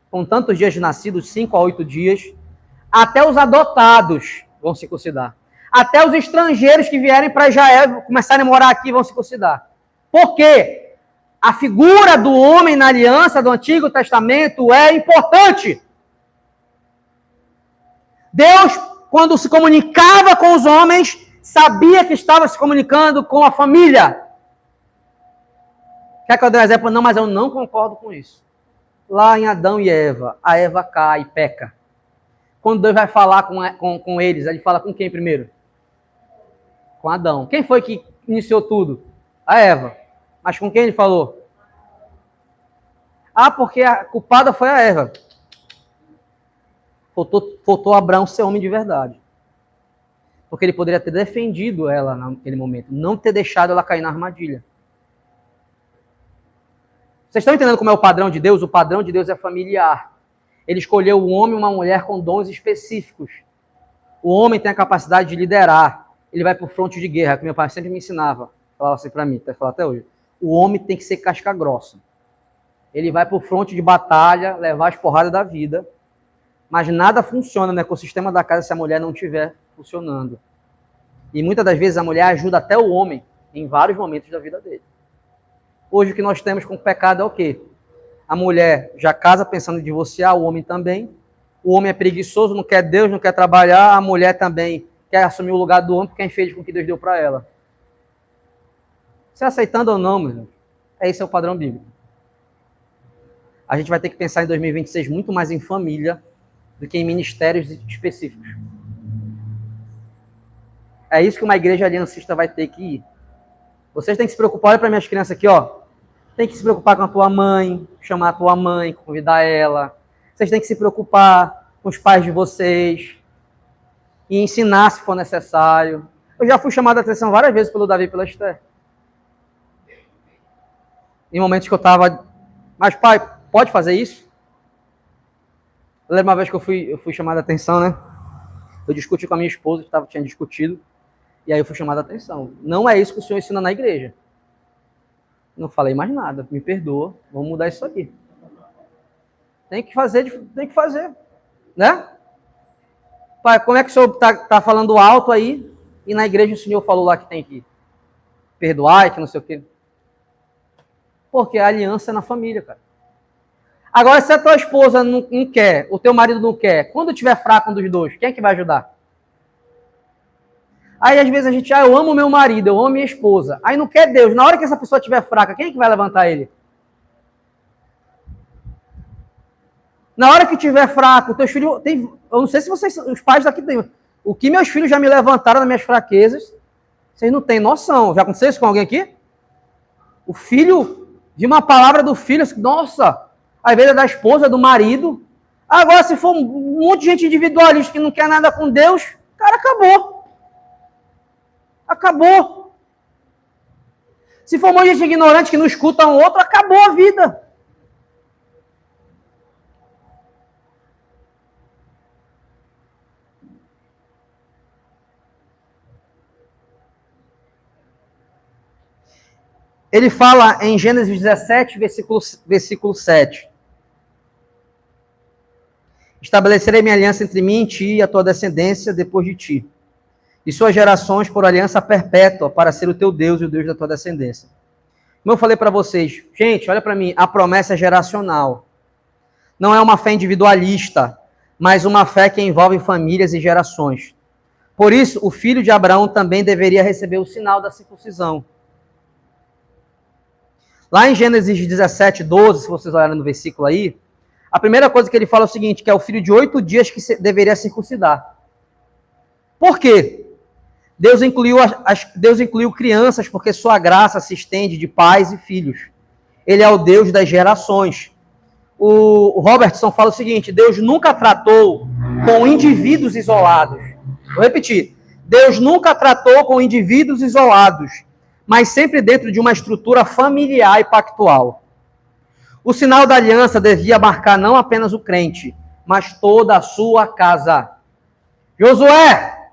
com tantos dias de nascidos, 5 a 8 dias, até os adotados vão circuncidar. Até os estrangeiros que vierem para Israel, começarem a morar aqui, vão circuncidar. Por quê? A figura do homem na aliança do Antigo Testamento é importante. Deus, quando se comunicava com os homens, sabia que estava se comunicando com a família. Quer que eu dê um exemplo? Não, mas eu não concordo com isso. Lá em Adão e Eva, a Eva cai e peca. Quando Deus vai falar com eles, ele fala com quem primeiro? Com Adão. Quem foi que iniciou tudo? A Eva. Mas com quem ele falou? Ah, porque a culpada foi a Eva. Faltou Abraão ser homem de verdade. Porque ele poderia ter defendido ela naquele momento. Não ter deixado ela cair na armadilha. Vocês estão entendendo como é o padrão de Deus? O padrão de Deus é familiar. Ele escolheu um homem e uma mulher com dons específicos. O homem tem a capacidade de liderar. Ele vai para o fronte de guerra, que meu pai sempre me ensinava. Falava assim para mim, até falar até hoje. O homem tem que ser casca grossa. Ele vai para o fronte de batalha, levar as porradas da vida. Mas nada funciona no ecossistema da casa se a mulher não estiver funcionando. E muitas das vezes a mulher ajuda até o homem em vários momentos da vida dele. Hoje o que nós temos com o pecado é o quê? A mulher já casa pensando em divorciar, o homem também. O homem é preguiçoso, não quer Deus, não quer trabalhar. A mulher também quer assumir o lugar do homem porque é infeliz com o que Deus deu para ela. Se aceitando ou não, meu irmão, esse é o padrão bíblico. A gente vai ter que pensar em 2026 muito mais em família do que em ministérios específicos. É isso que uma igreja aliancista vai ter que ir. Vocês têm que se preocupar, olha para minhas crianças aqui, ó. Tem que se preocupar com a tua mãe, chamar a tua mãe, convidar ela. Vocês têm que se preocupar com os pais de vocês e ensinar se for necessário. Eu já fui chamado a atenção várias vezes pelo Davi e pela Esther. Em momentos que eu estava... Mas pai, pode fazer isso? Eu lembro uma vez que eu fui chamado a atenção, né? Eu discuti com a minha esposa, tinha discutido, e aí eu fui chamado a atenção. Não é isso que o Senhor ensina na igreja. Não falei mais nada, me perdoa, vamos mudar isso aqui. Tem que fazer, né? Pai, como é que o Senhor tá falando alto aí, e na igreja o Senhor falou lá que tem que perdoar e que não sei o quê? Porque a aliança é na família, cara. Agora, se a tua esposa não quer, o teu marido não quer, quando tiver fraco um dos dois, quem é que vai ajudar? Aí, às vezes, a gente, eu amo meu marido, eu amo minha esposa. Aí não quer Deus. Na hora que essa pessoa estiver fraca, quem é que vai levantar ele? Na hora que tiver fraco, teus filhos... eu não sei se vocês, os pais daqui têm... O que meus filhos já me levantaram nas minhas fraquezas, vocês não têm noção. Já aconteceu isso com alguém aqui? O filho, de uma palavra do filho, nossa, às vezes é da esposa, do marido. Agora, se for um monte de gente individualista que não quer nada com Deus, cara, acabou. Acabou. Se for um monte de gente ignorante que não escuta um outro, acabou a vida. Ele fala em Gênesis 17, versículo 7. Estabelecerei minha aliança entre mim e ti e a tua descendência depois de ti, e suas gerações por aliança perpétua, para ser o teu Deus e o Deus da tua descendência. Como eu falei para vocês, gente, olha para mim, a promessa é geracional. Não é uma fé individualista, mas uma fé que envolve famílias e gerações. Por isso, o filho de Abraão também deveria receber o sinal da circuncisão. Lá em Gênesis 17, 12, se vocês olharem no versículo aí, a primeira coisa que ele fala é o seguinte, que é o filho de 8 dias que deveria circuncidar. Por quê? Deus incluiu crianças porque sua graça se estende de pais e filhos. Ele é o Deus das gerações. O Robertson fala o seguinte, Deus nunca tratou com indivíduos isolados. Vou repetir. Deus nunca tratou com indivíduos isolados, mas sempre dentro de uma estrutura familiar e pactual. O sinal da aliança devia marcar não apenas o crente, mas toda a sua casa. Josué,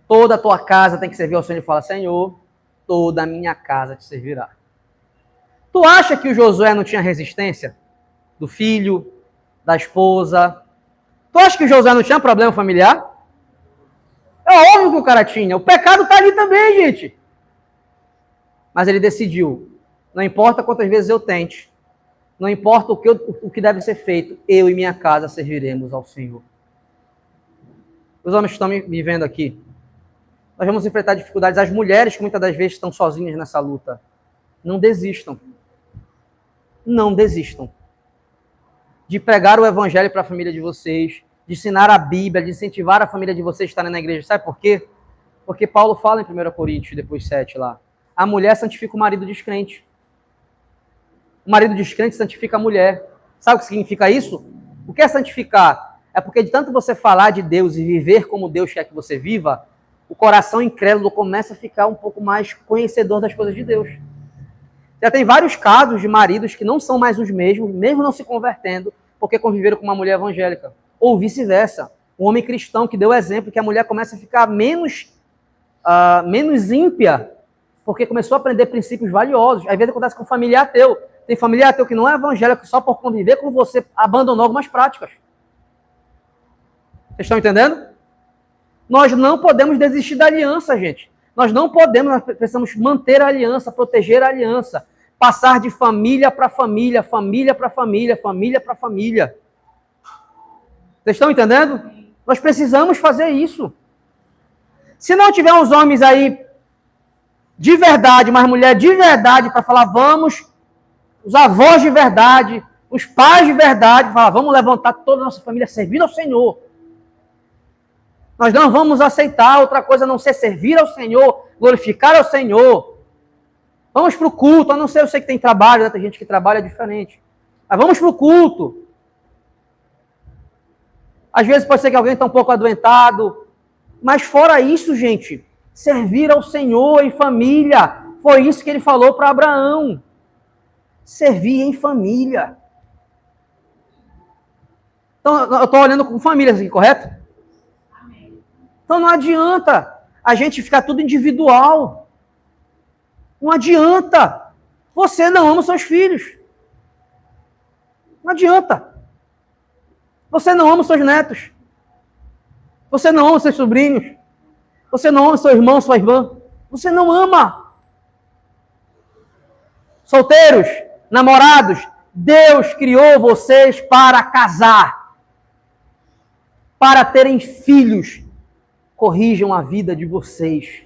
toda a tua casa tem que servir ao Senhor. Ele fala, Senhor, toda a minha casa te servirá. Tu acha que o Josué não tinha resistência? Do filho, da esposa? Tu acha que o Josué não tinha problema familiar? É óbvio que o cara tinha. O pecado está ali também, gente. Mas ele decidiu. Não importa quantas vezes eu tente. Não importa o que deve ser feito. Eu e minha casa serviremos ao Senhor. Os homens que estão me vendo aqui. Nós vamos enfrentar dificuldades. As mulheres que muitas das vezes estão sozinhas nessa luta. Não desistam. Não desistam. De pregar o evangelho para a família de vocês. De ensinar a Bíblia. De incentivar a família de vocês a estarem na igreja. Sabe por quê? Porque Paulo fala em 1 Coríntios, depois 7 lá. A mulher santifica o marido descrente. O marido descrente santifica a mulher. Sabe o que significa isso? O que é santificar? É porque de tanto você falar de Deus e viver como Deus quer que você viva, o coração incrédulo começa a ficar um pouco mais conhecedor das coisas de Deus. Já tem vários casos de maridos que não são mais os mesmos, mesmo não se convertendo, porque conviveram com uma mulher evangélica. Ou vice-versa. Um homem cristão que deu exemplo que a mulher começa a ficar menos ímpia, porque começou a aprender princípios valiosos. Às vezes acontece com um familiar ateu. Tem familiar ateu que não é evangélico, que só por conviver com você abandonou algumas práticas. Vocês estão entendendo? Nós não podemos desistir da aliança, gente. Nós não podemos, nós precisamos manter a aliança, proteger a aliança. Passar de família para família, família para família, família para família. Vocês estão entendendo? Nós precisamos fazer isso. Se não tiver uns homens aí de verdade, mas mulher de verdade, para falar, vamos, os avós de verdade, os pais de verdade, falar, vamos levantar toda a nossa família servindo ao Senhor. Nós não vamos aceitar outra coisa a não ser servir ao Senhor, glorificar ao Senhor. Vamos para o culto, a não ser, eu sei que tem trabalho, né? Tem gente que trabalha diferente. Mas vamos para o culto. Às vezes pode ser que alguém está um pouco adoentado, mas fora isso, gente, servir ao Senhor em família. Foi isso que ele falou para Abraão. Servir em família. Então, eu estou olhando com famílias aqui, correto? Amém. Então não adianta a gente ficar tudo individual. Não adianta. Você não ama os seus filhos. Não adianta. Você não ama os seus netos. Você não ama os seus sobrinhos. Você não ama seu irmão, sua irmã. Você não ama. Solteiros, namorados, Deus criou vocês para casar. Para terem filhos. Corrijam a vida de vocês.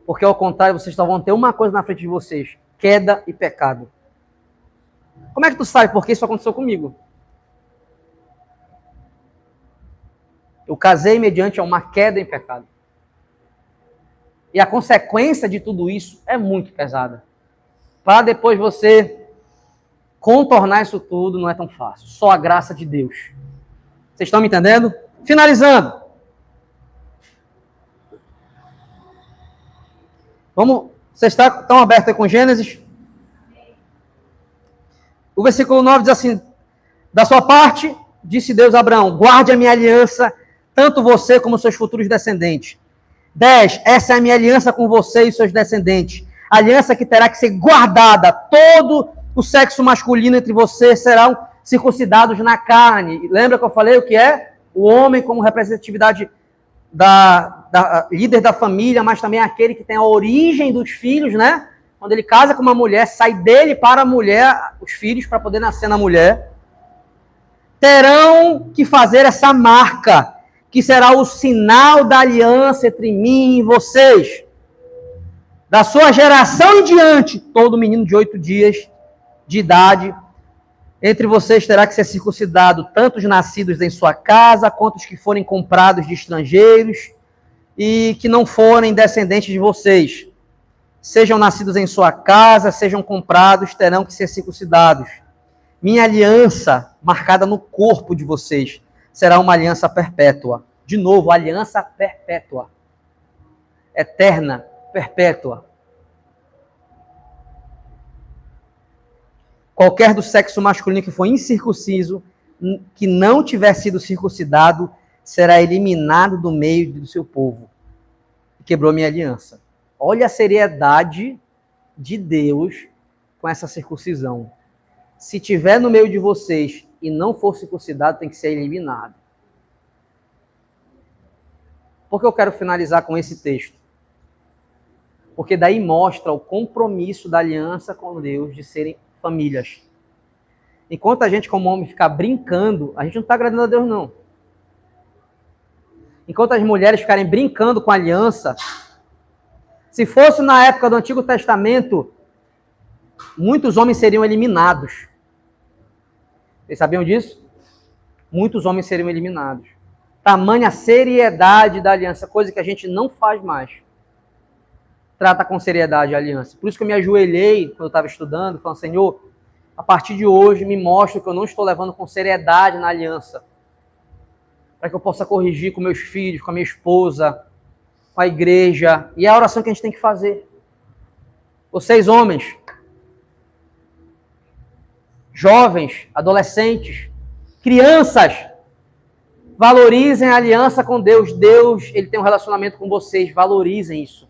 Porque ao contrário, vocês só vão ter uma coisa na frente de vocês. Queda e pecado. Como é que tu sabe? Porque isso aconteceu comigo. Eu casei mediante uma queda em pecado. E a consequência de tudo isso é muito pesada. Para depois você contornar isso tudo não é tão fácil. Só a graça de Deus. Vocês estão me entendendo? Finalizando. Vamos, vocês estão abertos aí com Gênesis? O versículo 9 diz assim: da sua parte, disse Deus a Abraão, guarde a minha aliança, tanto você como seus futuros descendentes. 10, essa é a minha aliança com você e seus descendentes. Aliança que terá que ser guardada. Todo o sexo masculino entre vocês serão circuncidados na carne. Lembra que eu falei o que é? O homem como representatividade da líder da família, mas também aquele que tem a origem dos filhos, né? Quando ele casa com uma mulher, sai dele para a mulher, os filhos, para poder nascer na mulher. Terão que fazer essa marca, que será o sinal da aliança entre mim e vocês. Da sua geração em diante, todo menino de 8 dias de idade, entre vocês terá que ser circuncidado, tanto os nascidos em sua casa, quanto os que forem comprados de estrangeiros, e que não forem descendentes de vocês. Sejam nascidos em sua casa, sejam comprados, terão que ser circuncidados. Minha aliança, marcada no corpo de vocês, será uma aliança perpétua. De novo, aliança perpétua. Eterna, perpétua. Qualquer do sexo masculino que for incircunciso, que não tiver sido circuncidado, será eliminado do meio do seu povo. Quebrou minha aliança. Olha a seriedade de Deus com essa circuncisão. Se tiver no meio de vocês e não for circuncidado, tem que ser eliminado. Por que eu quero finalizar com esse texto? Porque daí mostra o compromisso da aliança com Deus de serem famílias. Enquanto a gente, como homem, ficar brincando, a gente não está agradando a Deus, não. Enquanto as mulheres ficarem brincando com a aliança, se fosse na época do Antigo Testamento, muitos homens seriam eliminados. Vocês sabiam disso? Muitos homens seriam eliminados. Tamanha seriedade da aliança, coisa que a gente não faz mais. Trata com seriedade a aliança. Por isso que eu me ajoelhei quando eu estava estudando, falando, Senhor, a partir de hoje me mostra que eu não estou levando com seriedade na aliança. Para que eu possa corrigir com meus filhos, com a minha esposa, com a igreja. E é a oração que a gente tem que fazer. Vocês, homens, jovens, adolescentes, crianças, valorizem a aliança com Deus. Deus, ele tem um relacionamento com vocês. Valorizem isso.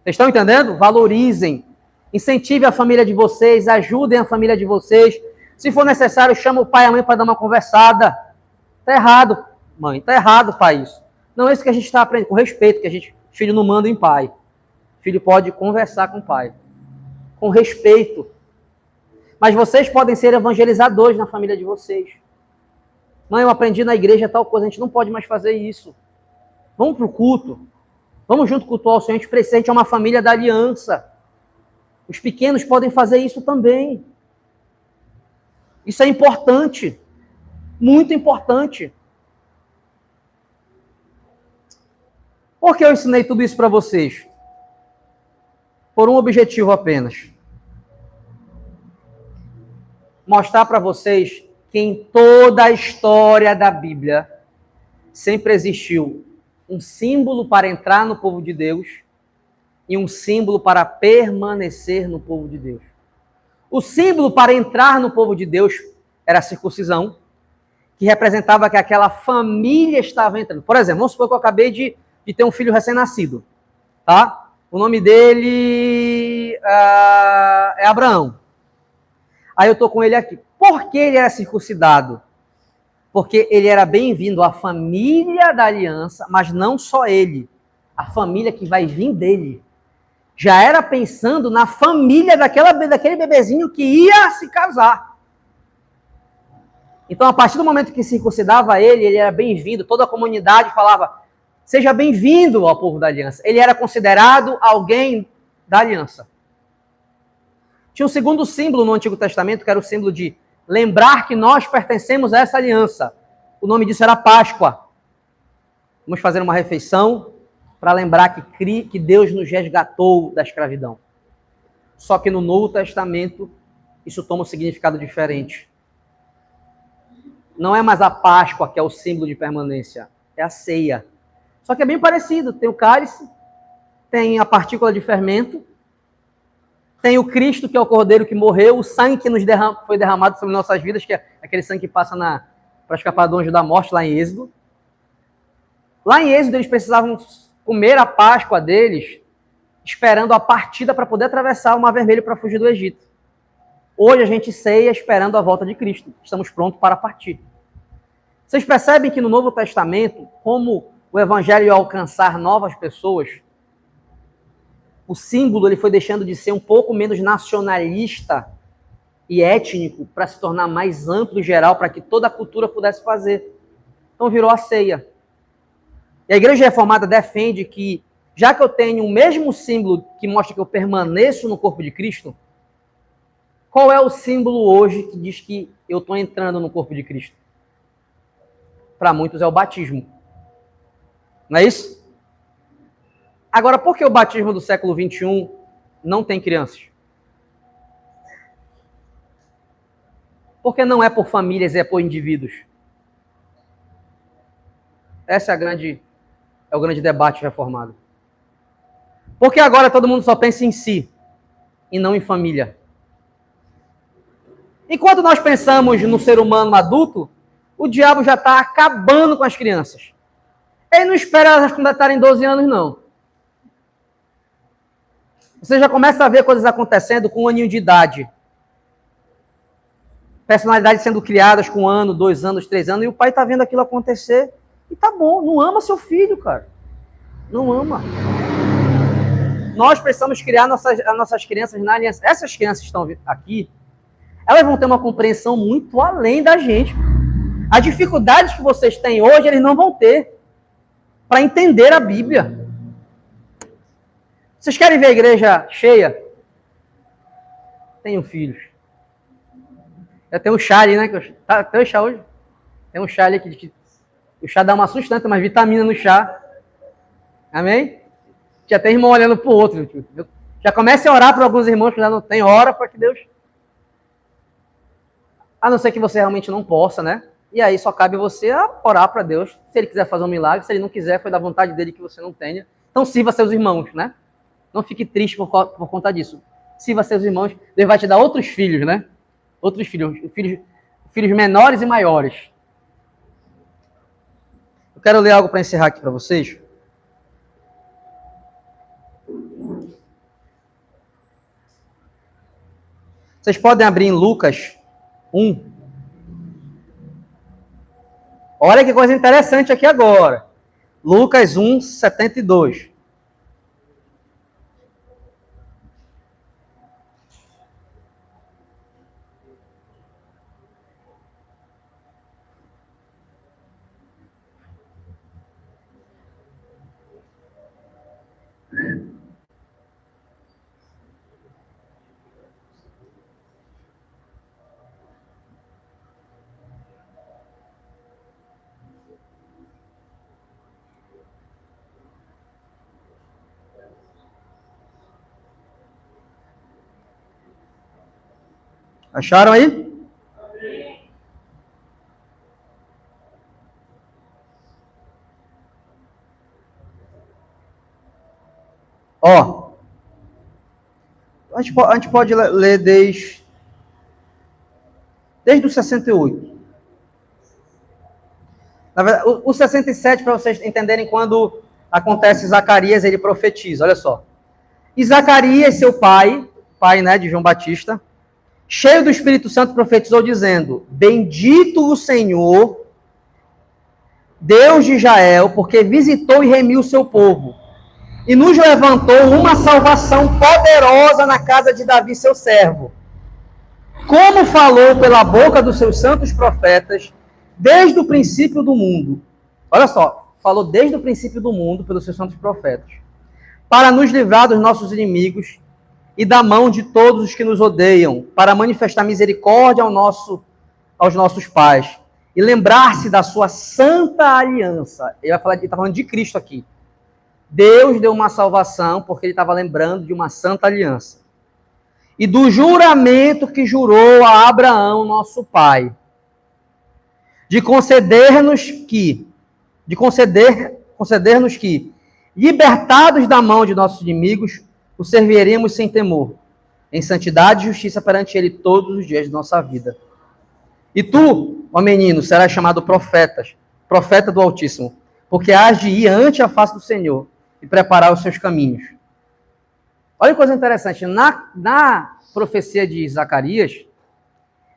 Vocês estão entendendo? Valorizem. Incentive a família de vocês. Ajudem a família de vocês. Se for necessário, chama o pai e a mãe para dar uma conversada. Está errado, mãe. Está errado, pai, isso. Não é isso que a gente está aprendendo. Com respeito, que filho não manda em pai. Filho pode conversar com o pai. Com respeito. Mas vocês podem ser evangelizadores na família de vocês. Mãe, eu aprendi na igreja tal coisa. A gente não pode mais fazer isso. Vamos para o culto. Vamos junto cultuar o Senhor, a gente precisa, a gente é uma família da aliança. Os pequenos podem fazer isso também. Isso é importante. Muito importante. Por que eu ensinei tudo isso para vocês? Por um objetivo apenas. Mostrar para vocês que em toda a história da Bíblia sempre existiu um símbolo para entrar no povo de Deus e um símbolo para permanecer no povo de Deus. O símbolo para entrar no povo de Deus era a circuncisão, que representava que aquela família estava entrando. Por exemplo, vamos supor que eu acabei de ter um filho recém-nascido, tá? O nome dele é Abraão. Aí eu estou com ele aqui. Por que ele era circuncidado? Porque ele era bem-vindo à família da aliança, mas não só ele, a família que vai vir dele. Já era pensando na família daquele bebezinho que ia se casar. Então, a partir do momento que circuncidava ele era bem-vindo, toda a comunidade falava, seja bem-vindo ao povo da aliança. Ele era considerado alguém da aliança. Tinha um segundo símbolo no Antigo Testamento, que era o símbolo de lembrar que nós pertencemos a essa aliança. O nome disso era Páscoa. Vamos fazer uma refeição para lembrar que Deus nos resgatou da escravidão. Só que no Novo Testamento, isso toma um significado diferente. Não é mais a Páscoa que é o símbolo de permanência, é a ceia. Só que é bem parecido. Tem o cálice, tem a partícula de fermento, tem o Cristo, que é o Cordeiro que morreu, o sangue que foi derramado sobre nossas vidas, que é aquele sangue que passa para escapar do anjo da morte, lá em Êxodo. Lá em Êxodo, eles precisavam comer a Páscoa deles, esperando a partida para poder atravessar o Mar Vermelho para fugir do Egito. Hoje a gente ceia esperando a volta de Cristo. Estamos prontos para partir. Vocês percebem que no Novo Testamento, como o Evangelho ia alcançar novas pessoas, o símbolo ele foi deixando de ser um pouco menos nacionalista e étnico para se tornar mais amplo e geral, para que toda a cultura pudesse fazer. Então virou a ceia. E a Igreja Reformada defende que, já que eu tenho o mesmo símbolo que mostra que eu permaneço no corpo de Cristo, qual é o símbolo hoje que diz que eu estou entrando no corpo de Cristo? Para muitos é o batismo. Não é isso? Agora, por que o batismo do século XXI não tem crianças? Porque não é por famílias, é por indivíduos. Esse é o grande debate reformado. Porque agora todo mundo só pensa em si e não em família. Enquanto nós pensamos no ser humano adulto, o diabo já está acabando com as crianças. Ele não espera elas completarem 12 anos, não. Você já começa a ver coisas acontecendo com 1 aninho de idade. Personalidades sendo criadas com 1 ano, 2 anos, 3 anos, e o pai está vendo aquilo acontecer. E tá bom, não ama seu filho, cara. Não ama. Nós precisamos criar as nossas crianças na aliança. Essas crianças que estão aqui, elas vão ter uma compreensão muito além da gente. As dificuldades que vocês têm hoje, eles não vão ter para entender a Bíblia. Vocês querem ver a igreja cheia? Tenham filhos. Eu tenho um chá ali, né? Tem um chá hoje? Tem um chá ali que o chá dá uma sustância, mais vitamina no chá. Amém? Já tem irmão olhando para o outro. Já comece a orar para alguns irmãos que já não tem. Ora para que Deus... A não ser que você realmente não possa, né? E aí só cabe você a orar para Deus. Se Ele quiser fazer um milagre, se Ele não quiser, foi da vontade dEle que você não tenha. Então sirva seus irmãos, né? Não fique triste por conta disso. Sirva seus irmãos. Deus vai te dar outros filhos, né? Outros filhos menores e maiores. Eu quero ler algo para encerrar aqui para vocês. Vocês podem abrir em Lucas 1. Olha que coisa interessante aqui agora. Lucas 1, 72. Acharam aí? Ó, a gente pode ler desde o 68. Na verdade, o 67, para vocês entenderem quando acontece Zacarias, ele profetiza, olha só. E Zacarias, seu pai, né, de João Batista, cheio do Espírito Santo, profetizou dizendo: Bendito o Senhor, Deus de Israel, porque visitou e remiu o seu povo, e nos levantou uma salvação poderosa na casa de Davi, seu servo, como falou pela boca dos seus santos profetas, desde o princípio do mundo. Olha só, falou desde o princípio do mundo pelos seus santos profetas, para nos livrar dos nossos inimigos e da mão de todos os que nos odeiam, para manifestar misericórdia aos nossos pais e lembrar-se da sua santa aliança. Ele está falando de Cristo aqui. Deus deu uma salvação porque ele estava lembrando de uma santa aliança. E do juramento que jurou a Abraão, nosso pai, de conceder-nos que, libertados da mão de nossos inimigos, o serviremos sem temor, em santidade e justiça perante ele todos os dias de nossa vida. E tu, ó menino, serás chamado profeta do Altíssimo, porque hás de ir ante a face do Senhor e preparar os seus caminhos. Olha que coisa interessante, na profecia de Zacarias,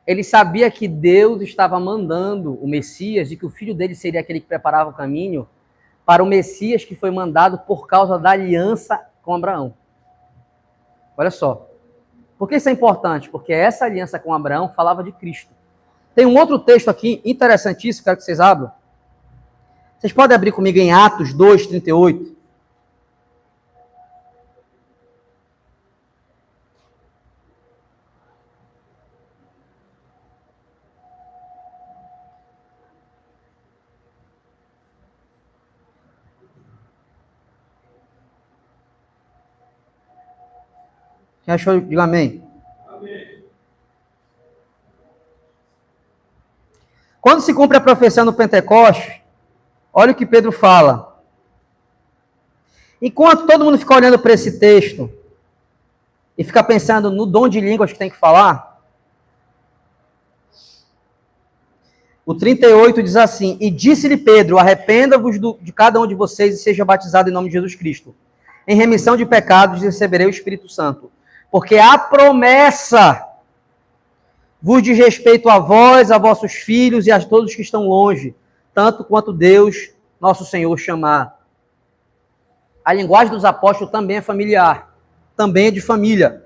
ele sabia que Deus estava mandando o Messias e que o filho dele seria aquele que preparava o caminho para o Messias que foi mandado por causa da aliança com Abraão. Olha só. Por que isso é importante? Porque essa aliança com Abraão falava de Cristo. Tem um outro texto aqui interessantíssimo, quero que vocês abram. Vocês podem abrir comigo em Atos 2, 38. Quem achou, diga amém. Amém. Quando se cumpre a profecia no Pentecostes, olha o que Pedro fala. Enquanto todo mundo fica olhando para esse texto e fica pensando no dom de línguas que tem que falar, o 38 diz assim: E disse-lhe Pedro, arrependa-vos de cada um de vocês e seja batizado em nome de Jesus Cristo. Em remissão de pecados receberei o Espírito Santo. Porque a promessa vos diz respeito a vós, a vossos filhos e a todos que estão longe, tanto quanto Deus, nosso Senhor, chamar. A linguagem dos apóstolos também é familiar, também é de família.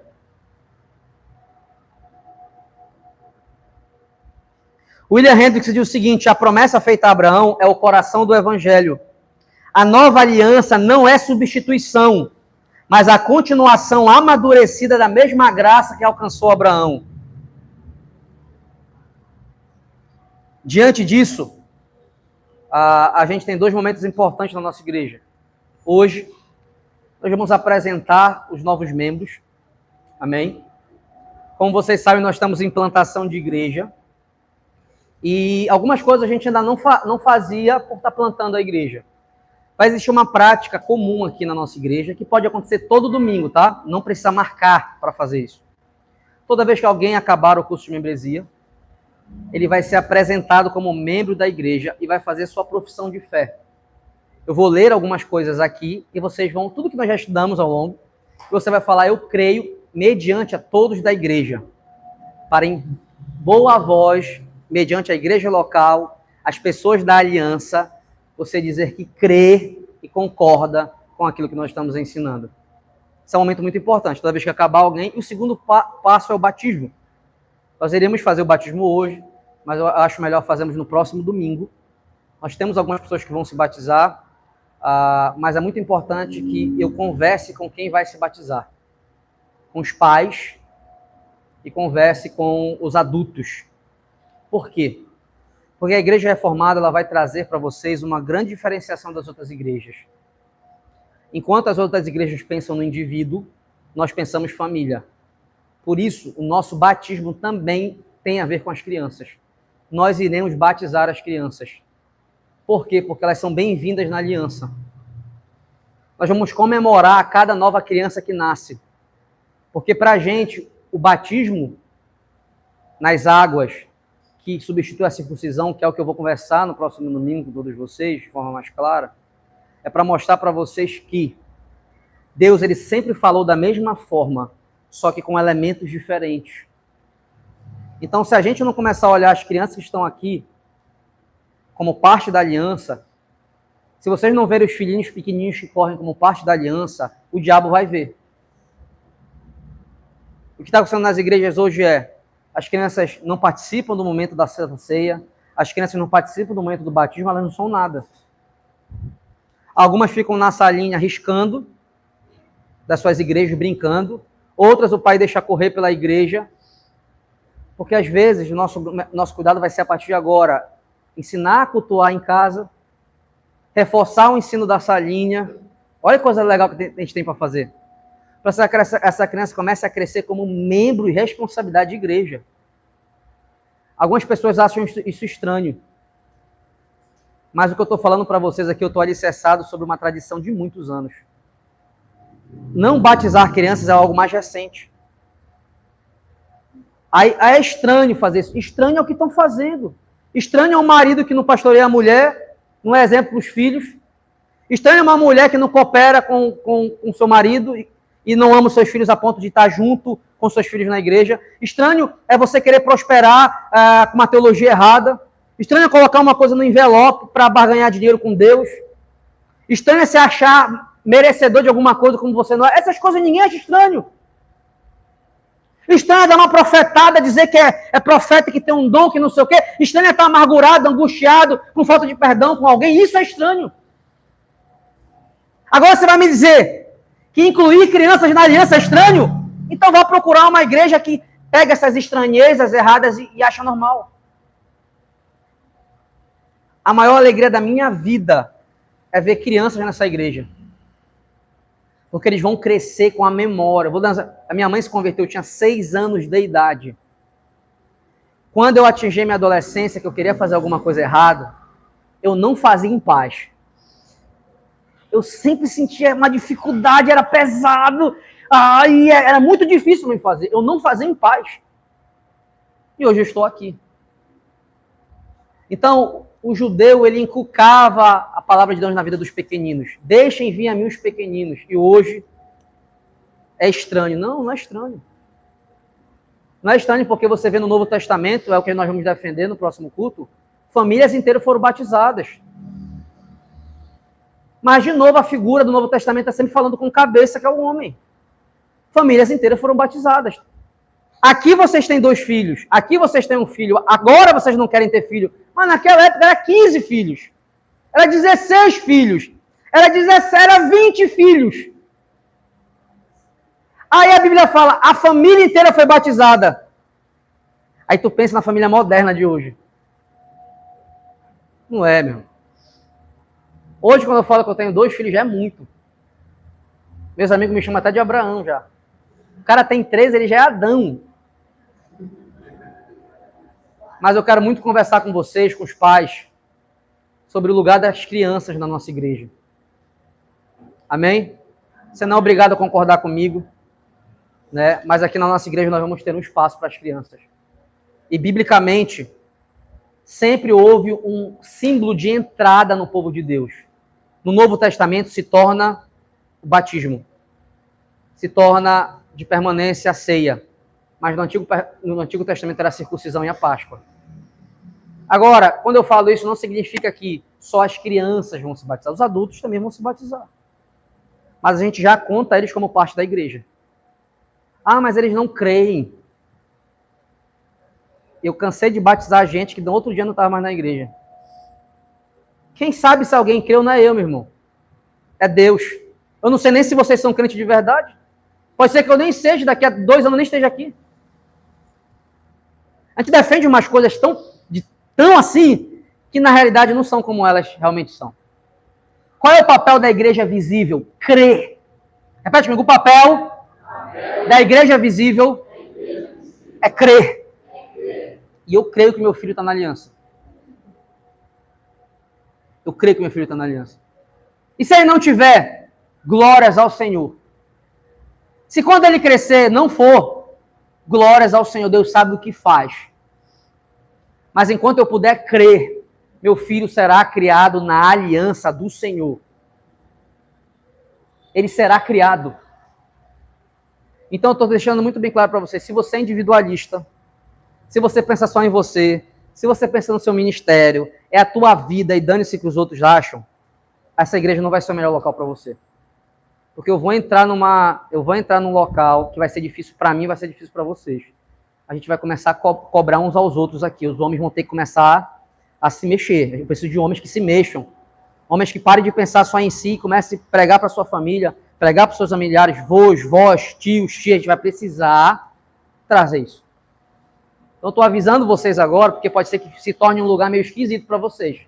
William Hendricks diz o seguinte: a promessa feita a Abraão é o coração do Evangelho. A nova aliança não é substituição, mas a continuação amadurecida da mesma graça que alcançou Abraão. Diante disso, a gente tem dois momentos importantes na nossa igreja. Hoje, nós vamos apresentar os novos membros. Amém? Como vocês sabem, nós estamos em implantação de igreja. E algumas coisas a gente ainda não fazia por estar plantando a igreja. Vai existir uma prática comum aqui na nossa igreja que pode acontecer todo domingo, tá? Não precisa marcar para fazer isso. Toda vez que alguém acabar o curso de membresia, ele vai ser apresentado como membro da igreja e vai fazer sua profissão de fé. Eu vou ler algumas coisas aqui e vocês vão, tudo que nós já estudamos ao longo, você vai falar: eu creio mediante a todos da igreja, para em boa voz, mediante a igreja local, as pessoas da aliança, você dizer que crê e concorda com aquilo que nós estamos ensinando. Esse é um momento muito importante. Toda vez que acabar alguém, e o segundo passo é o batismo. Nós iremos fazer o batismo hoje, mas eu acho melhor fazermos no próximo domingo. Nós temos algumas pessoas que vão se batizar, mas é muito importante que eu converse com quem vai se batizar, com os pais e converse com os adultos. Por quê? Porque a igreja reformada ela vai trazer para vocês uma grande diferenciação das outras igrejas. Enquanto as outras igrejas pensam no indivíduo, nós pensamos família. Por isso, o nosso batismo também tem a ver com as crianças. Nós iremos batizar as crianças. Por quê? Porque elas são bem-vindas na aliança. Nós vamos comemorar cada nova criança que nasce. Porque para a gente, o batismo nas águas, que substitui a circuncisão, que é o que eu vou conversar no próximo domingo com todos vocês, de forma mais clara, é para mostrar para vocês que Deus ele sempre falou da mesma forma, só que com elementos diferentes. Então, se a gente não começar a olhar as crianças que estão aqui como parte da aliança, se vocês não verem os filhinhos pequenininhos que correm como parte da aliança, o diabo vai ver. O que está acontecendo nas igrejas hoje é: as crianças não participam do momento da Santa Ceia, as crianças não participam do momento do batismo, elas não são nada. Algumas ficam na salinha riscando das suas igrejas, brincando, Outras o pai deixa correr pela igreja, porque às vezes o nosso cuidado vai ser a partir de agora, ensinar a cultuar em casa, reforçar o ensino da salinha. Olha que coisa legal que a gente tem para fazer. Para essa criança comece a crescer como membro e responsabilidade de igreja. Algumas pessoas acham isso estranho. Mas o que eu estou falando para vocês aqui, eu estou alicerçado sobre uma tradição de muitos anos. Não batizar crianças é algo mais recente. Aí é estranho fazer isso. Estranho é o que estão fazendo. Estranho é um marido que não pastoreia a mulher, não é exemplo para os filhos. Estranho é uma mulher que não coopera com seu marido e não ama os seus filhos a ponto de estar junto com seus filhos na igreja. Estranho é você querer prosperar com uma teologia errada. Estranho é colocar uma coisa no envelope para barganhar dinheiro com Deus. Estranho é se achar merecedor de alguma coisa como você não é. Essas coisas ninguém acha estranho. Estranho é dar uma profetada, dizer que é profeta, que tem um dom, que não sei o quê. Estranho é estar amargurado, angustiado, com falta de perdão com alguém. Isso é estranho. Agora você vai me dizer que incluir crianças na aliança é estranho? Então vá procurar uma igreja que pega essas estranhezas erradas e acha normal. A maior alegria da minha vida é ver crianças nessa igreja. Porque eles vão crescer com a memória. A minha mãe se converteu, eu tinha 6 anos de idade. Quando eu atingi minha adolescência, que eu queria fazer alguma coisa errada, eu não fazia em paz. Eu sempre sentia uma dificuldade, era pesado, era muito difícil me fazer. Eu não fazia em paz. E hoje eu estou aqui. Então, o judeu, ele inculcava a palavra de Deus na vida dos pequeninos. Deixem vir a mim os pequeninos. E hoje é estranho. Não, não é estranho. Não é estranho porque você vê no Novo Testamento, é o que nós vamos defender no próximo culto, famílias inteiras foram batizadas. Mas, de novo, a figura do Novo Testamento está sempre falando com cabeça, que é o homem. Famílias inteiras foram batizadas. Aqui vocês têm 2 filhos, aqui vocês têm um filho, agora vocês não querem ter filho. Mas naquela época era 15 filhos, era 16 filhos, era 20 filhos. Aí a Bíblia fala, a família inteira foi batizada. Aí tu pensa na família moderna de hoje. Não é, meu. Hoje, quando eu falo que eu tenho 2 filhos, já é muito. Meus amigos me chamam até de Abraão já. O cara tem 3, ele já é Adão. Mas eu quero muito conversar com vocês, com os pais, sobre o lugar das crianças na nossa igreja. Amém? Você não é obrigado a concordar comigo, né? Mas aqui na nossa igreja nós vamos ter um espaço para as crianças. E, biblicamente, sempre houve um símbolo de entrada no povo de Deus. No Novo Testamento se torna o batismo. Se torna de permanência a ceia. Mas no Antigo Testamento era a circuncisão e a Páscoa. Agora, quando eu falo isso, não significa que só as crianças vão se batizar. Os adultos também vão se batizar. Mas a gente já conta eles como parte da igreja. Ah, mas eles não creem. Eu cansei de batizar gente que no outro dia não estava mais na igreja. Quem sabe se alguém creu não é eu, meu irmão. É Deus. Eu não sei nem se vocês são crentes de verdade. Pode ser que eu nem seja, daqui a 2 anos nem esteja aqui. A gente defende umas coisas tão assim, que na realidade não são como elas realmente são. Qual é o papel da igreja visível? Crer. Repete comigo, o papel da igreja visível é crer. E eu creio que meu filho está na aliança. Eu creio que meu filho está na aliança. E se ele não tiver, glórias ao Senhor. Se quando ele crescer não for, glórias ao Senhor, Deus sabe o que faz. Mas enquanto eu puder crer, meu filho será criado na aliança do Senhor. Ele será criado. Então eu estou deixando muito bem claro para você, se você é individualista, se você pensa só em você, se você pensa no seu ministério, é a tua vida e dane-se o que os outros acham, essa igreja não vai ser o melhor local para você. Porque eu vou entrar num local que vai ser difícil para mim, vai ser difícil para vocês. A gente vai começar a cobrar uns aos outros aqui. Os homens vão ter que começar a se mexer. Eu preciso de homens que se mexam. Homens que parem de pensar só em si, comecem a pregar para sua família, pregar para os seus familiares, vós, tios, tias, a gente vai precisar trazer isso. Então, estou avisando vocês agora, porque pode ser que se torne um lugar meio esquisito para vocês.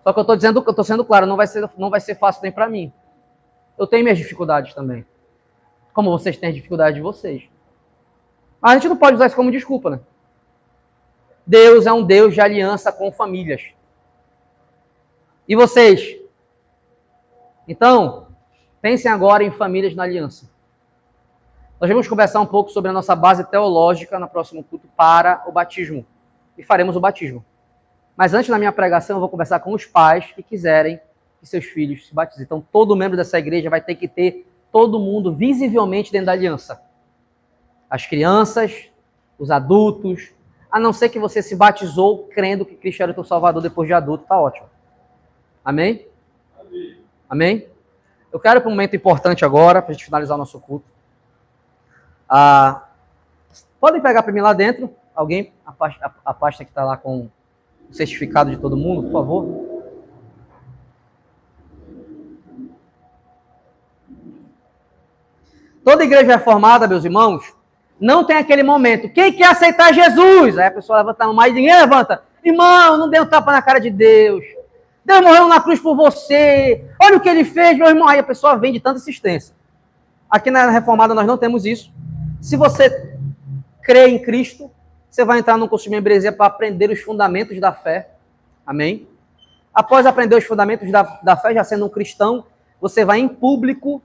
Só que eu estou sendo claro, não vai ser fácil nem para mim. Eu tenho minhas dificuldades também. Como vocês têm as dificuldades de vocês. Mas a gente não pode usar isso como desculpa, né? Deus é um Deus de aliança com famílias. E vocês? Então, pensem agora em famílias na aliança. Nós vamos conversar um pouco sobre a nossa base teológica no próximo culto para o batismo. E faremos o batismo. Mas antes da minha pregação, eu vou conversar com os pais que quiserem que seus filhos se batizem. Então, todo membro dessa igreja vai ter que ter todo mundo visivelmente dentro da aliança. As crianças, os adultos, a não ser que você se batizou crendo que Cristo era o teu Salvador depois de adulto, tá ótimo. Amém? Amém? Amém? Eu quero para um momento importante agora, para a gente finalizar o nosso culto. Podem pegar para mim lá dentro, alguém, a pasta que está lá com o certificado de todo mundo, por favor. Toda igreja reformada, meus irmãos, não tem aquele momento, quem quer aceitar Jesus? Aí a pessoa levanta a mão, mas ninguém levanta. Irmão, não dê um tapa na cara de Deus. Deus morreu na cruz por você. Olha o que ele fez, meu irmão. Aí a pessoa vem de tanta insistência. Aqui na reformada nós não temos isso. Se você crê em Cristo, você vai entrar num curso de membresia para aprender os fundamentos da fé. Amém? Após aprender os fundamentos da fé, já sendo um cristão, você vai em público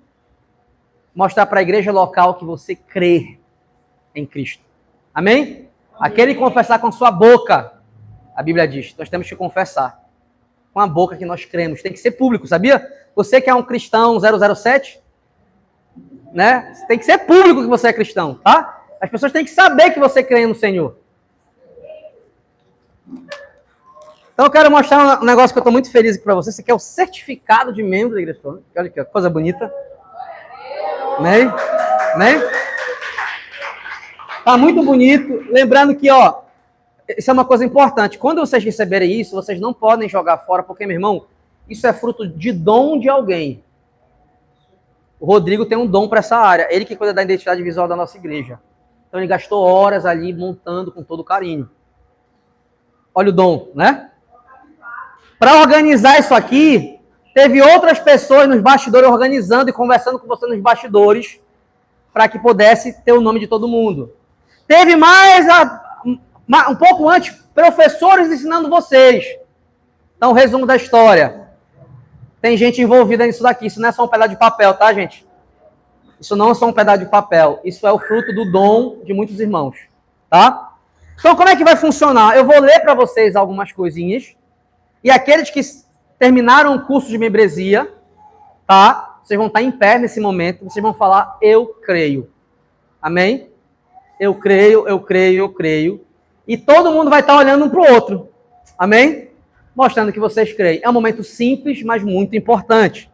mostrar para a igreja local que você crê em Cristo. Amém? Aquele que confessar com sua boca, a Bíblia diz, nós temos que confessar com a boca que nós cremos. Tem que ser público, sabia? Você que é um cristão 007, né? Tem que ser público que você é cristão, tá? As pessoas têm que saber que você crê no Senhor. Então eu quero mostrar um negócio que eu estou muito feliz aqui para você. Esse aqui é o certificado de membro da igreja. Olha que coisa bonita. Amém? Amém? Tá muito bonito. Lembrando que, ó, isso é uma coisa importante. Quando vocês receberem isso, vocês não podem jogar fora, porque, meu irmão, isso é fruto de dom de alguém. O Rodrigo tem um dom para essa área. Ele que cuida da identidade visual da nossa igreja. Então ele gastou horas ali montando com todo carinho. Olha o dom, né? Para organizar isso aqui, teve outras pessoas nos bastidores organizando e conversando com você nos bastidores para que pudesse ter o nome de todo mundo. Teve um pouco antes, professores ensinando vocês. Então, resumo da história. Tem gente envolvida nisso daqui. Isso não é só um pedaço de papel, tá, gente? Isso não é só um pedaço de papel. Isso é o fruto do dom de muitos irmãos, tá? Então, como é que vai funcionar? Eu vou ler para vocês algumas coisinhas. E aqueles que terminaram o curso de membresia, tá? Vocês vão estar em pé nesse momento. Vocês vão falar, eu creio. Amém? Eu creio, eu creio, eu creio. E todo mundo vai estar olhando um para o outro. Amém? Mostrando que vocês creem. É um momento simples, mas muito importante.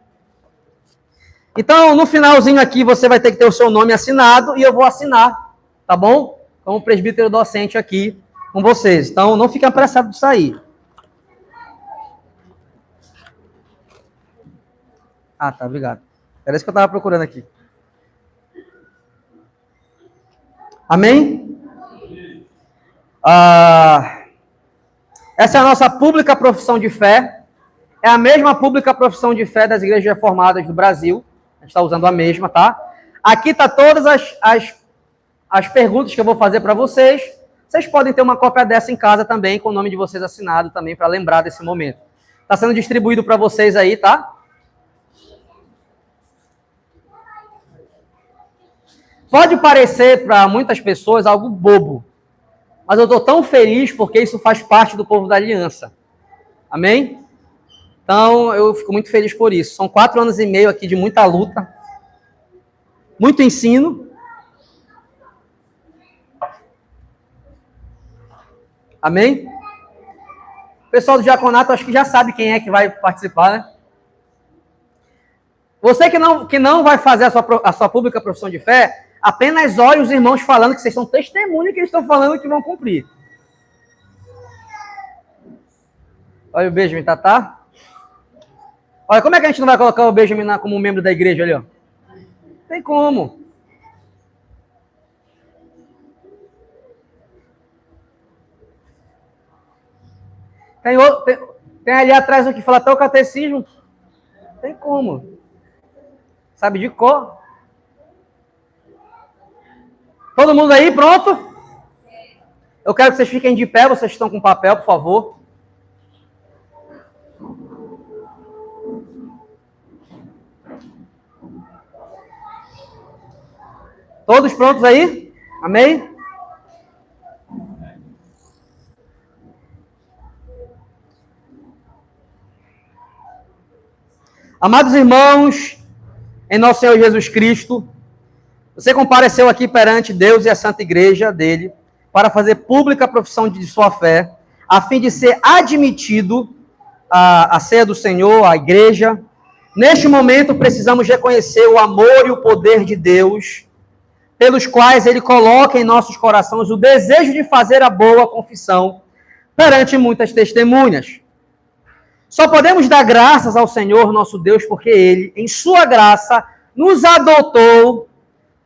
Então, no finalzinho aqui, você vai ter que ter o seu nome assinado e eu vou assinar, tá bom? Como presbítero docente aqui com vocês. Então, não fiquem apressados de sair. Ah, tá, obrigado. Era isso que eu estava procurando aqui. Amém? Essa é a nossa pública profissão de fé. É a mesma pública profissão de fé das igrejas reformadas do Brasil. A gente está usando a mesma, tá? Aqui tá todas as perguntas que eu vou fazer para vocês. Vocês podem ter uma cópia dessa em casa também, com o nome de vocês assinado também, para lembrar desse momento. Está sendo distribuído para vocês aí, tá? Pode parecer para muitas pessoas algo bobo, mas eu estou tão feliz porque isso faz parte do povo da aliança. Amém? Então, eu fico muito feliz por isso. São 4 anos e meio aqui de muita luta, muito ensino. Amém? O pessoal do diaconato acho que já sabe quem é que vai participar, né? Você que não vai fazer a sua pública profissão de fé, apenas olhe os irmãos falando que vocês são testemunhas que eles estão falando que vão cumprir. Olha o Benjamin, tá? Olha, como é que a gente não vai colocar o Benjamin como membro da igreja ali, ó? Tem como. Tem ali atrás o que fala até o catecismo. Tem como. Sabe de cor? Todo mundo aí, pronto? Eu quero que vocês fiquem de pé, vocês estão com papel, por favor. Todos prontos aí? Amém? Amados irmãos, em nosso Senhor Jesus Cristo, você compareceu aqui perante Deus e a Santa Igreja dele para fazer pública a profissão de sua fé, a fim de ser admitido à ceia do Senhor, à igreja. Neste momento, precisamos reconhecer o amor e o poder de Deus, pelos quais ele coloca em nossos corações o desejo de fazer a boa confissão perante muitas testemunhas. Só podemos dar graças ao Senhor nosso Deus, porque ele, em sua graça, nos adotou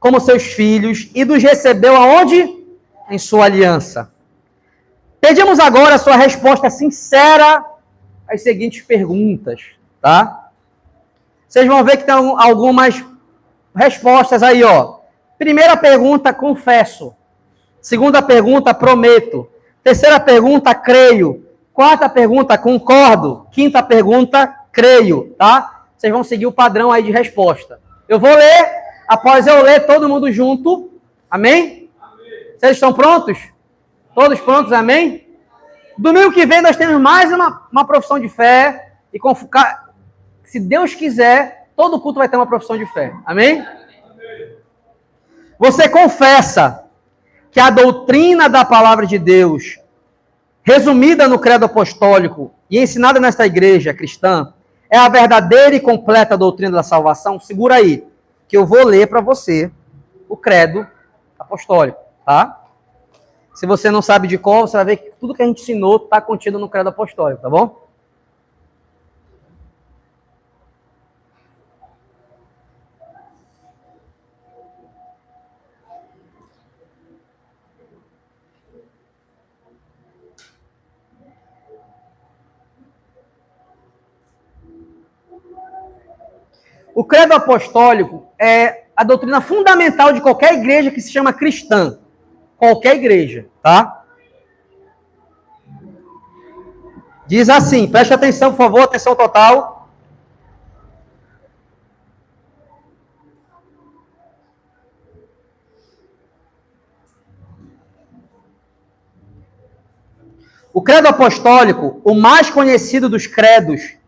como seus filhos e nos recebeu aonde? Em sua aliança. Pedimos agora a sua resposta sincera às seguintes perguntas, tá? Vocês vão ver que tem algumas respostas aí, ó. Primeira pergunta, confesso. Segunda pergunta, prometo. Terceira pergunta, creio. Quarta pergunta, concordo. Quinta pergunta, creio, tá? Vocês vão seguir o padrão aí de resposta. Eu vou ler, após eu ler, todo mundo junto. Amém? Amém. Vocês estão prontos? Todos prontos, amém? Domingo que vem nós temos mais uma profissão de fé. E se Deus quiser, todo culto vai ter uma profissão de fé. Amém? Amém. Você confessa que a doutrina da palavra de Deus, resumida no credo apostólico e ensinada nesta igreja cristã, é a verdadeira e completa doutrina da salvação? Segura aí, que eu vou ler para você o credo apostólico, tá? Se você não sabe de qual, você vai ver que tudo que a gente ensinou está contido no credo apostólico, tá bom? O credo apostólico é a doutrina fundamental de qualquer igreja que se chama cristã. Qualquer igreja, tá? Diz assim, preste atenção, por favor, atenção total. O credo apostólico, o mais conhecido dos credos,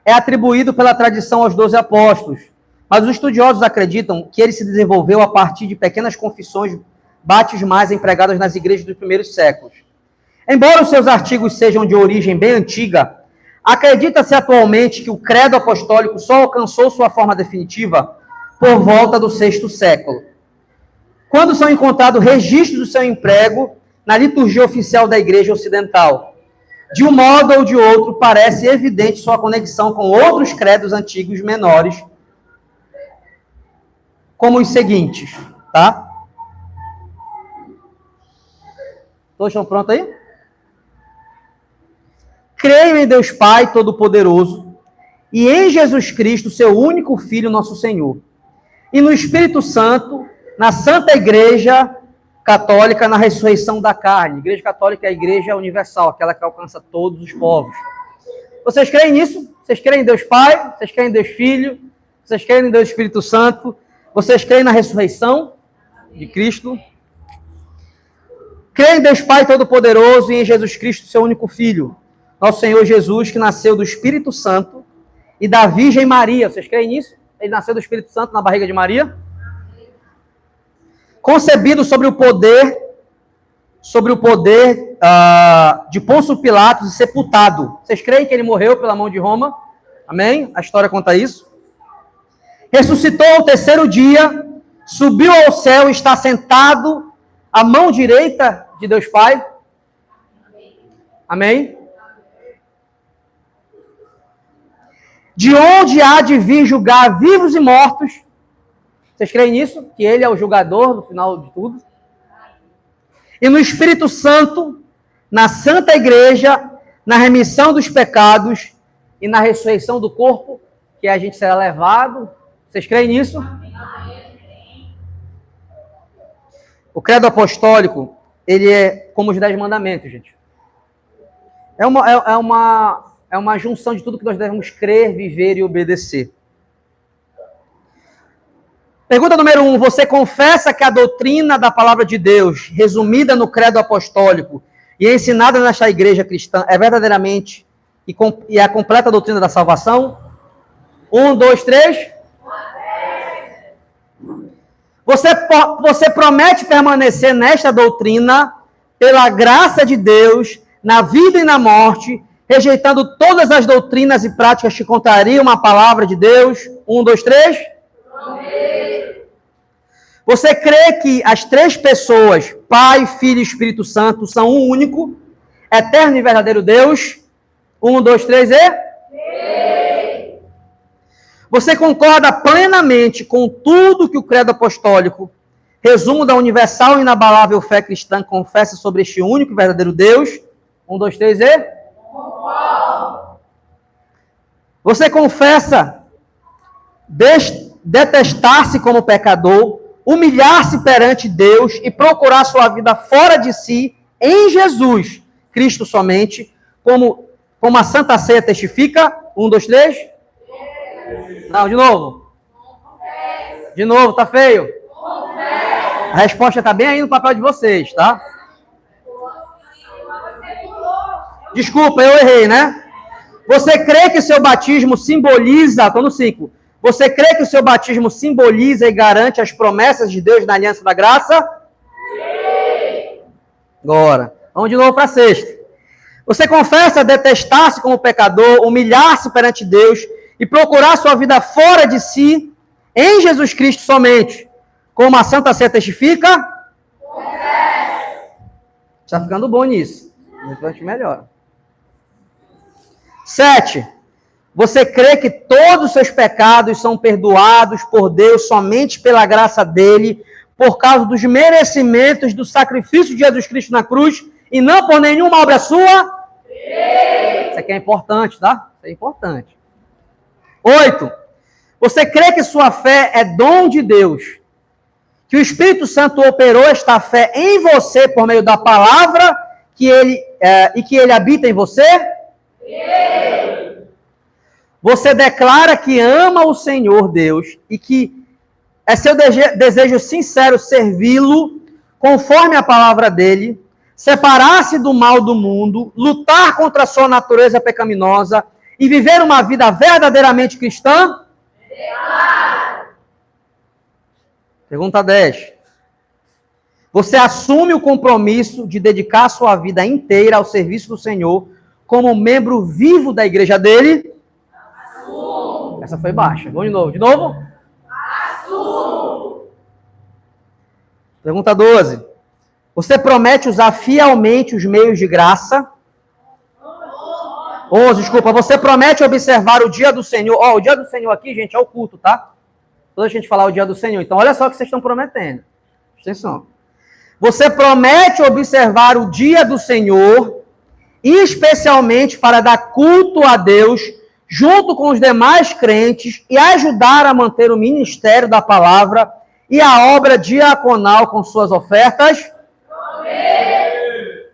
é atribuído pela tradição aos 12 apóstolos, mas os estudiosos acreditam que ele se desenvolveu a partir de pequenas confissões batismais empregadas nas igrejas dos primeiros séculos. Embora os seus artigos sejam de origem bem antiga, acredita-se atualmente que o credo apostólico só alcançou sua forma definitiva por volta do VI século, quando são encontrados registros do seu emprego na liturgia oficial da igreja ocidental. De um modo ou de outro, parece evidente sua conexão com outros credos antigos menores, como os seguintes, tá? Todos estão prontos aí? Creio em Deus Pai Todo-Poderoso e em Jesus Cristo, seu único Filho, nosso Senhor, e no Espírito Santo, na Santa Igreja Católica, na ressurreição da carne. A Igreja Católica é a Igreja universal, aquela que alcança todos os povos. Vocês creem nisso? Vocês creem em Deus Pai? Vocês creem em Deus Filho? Vocês creem em Deus Espírito Santo? Vocês creem na ressurreição de Cristo? Creem em Deus Pai Todo-Poderoso e em Jesus Cristo, seu único Filho, nosso Senhor Jesus, que nasceu do Espírito Santo e da Virgem Maria. Vocês creem nisso? Ele nasceu do Espírito Santo na barriga de Maria? Concebido sobre o poder de Pôncio Pilatos e sepultado. Vocês creem que ele morreu pela mão de Roma? Amém? A história conta isso. Ressuscitou ao terceiro dia, subiu ao céu e está sentado à mão direita de Deus Pai. Amém? De onde há de vir julgar vivos e mortos, Vocês creem nisso? Que ele é o julgador no final de tudo? E no Espírito Santo, na Santa Igreja, na remissão dos pecados e na ressurreição do corpo, que a gente será levado. Vocês creem nisso? O credo apostólico, ele é como os 10 mandamentos, gente. É uma junção de tudo que nós devemos crer, viver e obedecer. Pergunta número 1. Você confessa que a doutrina da palavra de Deus, resumida no credo apostólico e ensinada nesta igreja cristã, é verdadeiramente e a completa doutrina da salvação? 1, 2, 3. Você promete permanecer nesta doutrina pela graça de Deus, na vida e na morte, rejeitando todas as doutrinas e práticas que contrariam a palavra de Deus? 1, 2, 3. Você crê que as 3 pessoas, Pai, Filho e Espírito Santo, são um único, eterno e verdadeiro Deus? 1, 2, 3 e... Você concorda plenamente com tudo que o credo apostólico, resumo da universal e inabalável fé cristã, confessa sobre este único e verdadeiro Deus? 1, 2, 3 e... Você confessa detestar-se como pecador, humilhar-se perante Deus e procurar sua vida fora de si, em Jesus, Cristo somente, como a Santa Ceia testifica? 1, 2, 3. Não, de novo. De novo, tá feio? A resposta está bem aí no papel de vocês, tá? Desculpa, eu errei, né? Você crê que seu batismo simboliza... Estou no 5. Você crê que o seu batismo simboliza e garante as promessas de Deus na aliança da graça? Sim. Agora, vamos de novo para a 6ª. Você confessa detestar-se como pecador, humilhar-se perante Deus e procurar sua vida fora de si, em Jesus Cristo somente, como a Santa Ceia testifica? Está ficando bom nisso. Depois a gente melhora. 7. Você crê que todos os seus pecados são perdoados por Deus somente pela graça dele, por causa dos merecimentos do sacrifício de Jesus Cristo na cruz, e não por nenhuma obra sua? Sim. Isso aqui é importante, tá? Isso é importante. 8. Você crê que sua fé é dom de Deus, que o Espírito Santo operou esta fé em você por meio da palavra que ele habita em você? Sim. Você declara que ama o Senhor Deus e que é seu desejo sincero servi-lo conforme a palavra dele, separar-se do mal do mundo, lutar contra a sua natureza pecaminosa e viver uma vida verdadeiramente cristã? Pergunta 10. Você assume o compromisso de dedicar sua vida inteira ao serviço do Senhor como membro vivo da igreja dele? Assumo. Essa foi baixa. Vamos de novo. De novo? Assumo. Pergunta 12. Você promete usar fielmente os meios de graça? 11, desculpa. Você promete observar o dia do Senhor? Ó, o dia do Senhor aqui, gente, é o culto, tá? Toda a gente falar o dia do Senhor. Então, olha só o que vocês estão prometendo. Atenção. Você promete observar o dia do Senhor, especialmente para dar culto a Deus, junto com os demais crentes, e ajudar a manter o ministério da palavra e a obra diaconal com suas ofertas? Amém.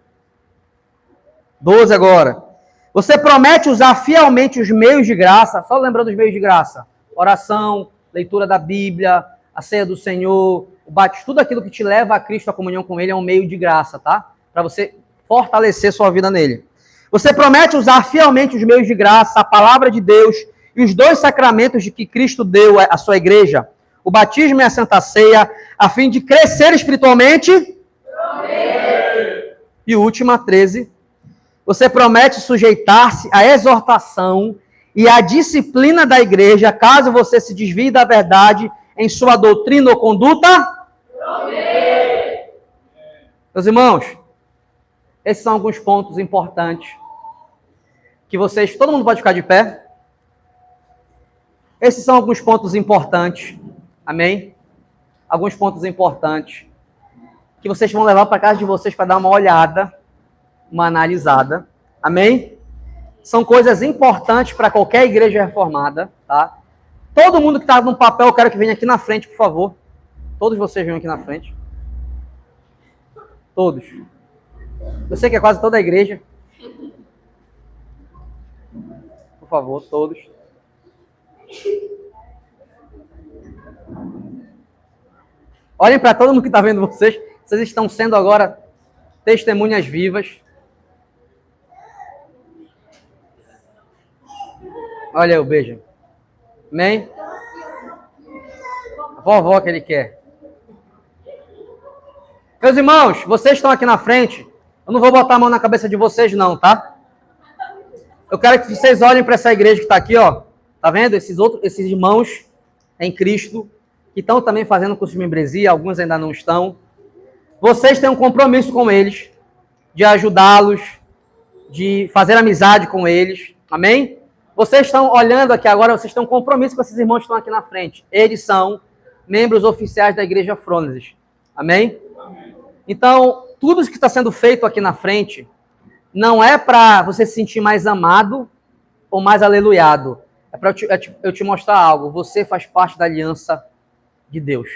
12 agora. Você promete usar fielmente os meios de graça, só lembrando os meios de graça, oração, leitura da Bíblia, a ceia do Senhor, o batismo, tudo aquilo que te leva a Cristo, a comunhão com Ele, é um meio de graça, tá? Para você fortalecer sua vida nele. Você promete usar fielmente os meios de graça, a palavra de Deus e os 2 sacramentos de que Cristo deu à sua igreja, o batismo e a Santa Ceia, a fim de crescer espiritualmente? Amém. E última, 13. Você promete sujeitar-se à exortação e à disciplina da igreja, caso você se desvie da verdade em sua doutrina ou conduta? Amém. Meus irmãos, esses são alguns pontos importantes que vocês... Todo mundo pode ficar de pé? Esses são alguns pontos importantes, amém? alguns pontos importantes que vocês vão levar para casa de vocês para dar uma olhada, uma analisada. Amém? São coisas importantes para qualquer igreja reformada, tá? Todo mundo que está no papel, eu quero que venha aqui na frente, por favor. Todos vocês venham aqui na frente. Todos. Eu sei que é quase toda a igreja. Por favor, todos. Olhem para todo mundo que está vendo vocês. Vocês estão sendo agora testemunhas vivas. Olha aí o beijo. Amém? A vovó que ele quer. Meus irmãos, vocês estão aqui na frente. Eu não vou botar a mão na cabeça de vocês não, tá? Eu quero que vocês olhem para essa igreja que está aqui, ó. Tá vendo? Esses irmãos em Cristo, que estão também fazendo curso de membresia, alguns ainda não estão. Vocês têm um compromisso com eles, de ajudá-los, de fazer amizade com eles. Amém? Vocês estão olhando aqui agora, vocês têm um compromisso com esses irmãos que estão aqui na frente. Eles são membros oficiais da Igreja Frônesis. Amém? Amém? Então, tudo que está sendo feito aqui na frente não é para você se sentir mais amado ou mais aleluiado. É para eu te mostrar algo. Você faz parte da aliança de Deus.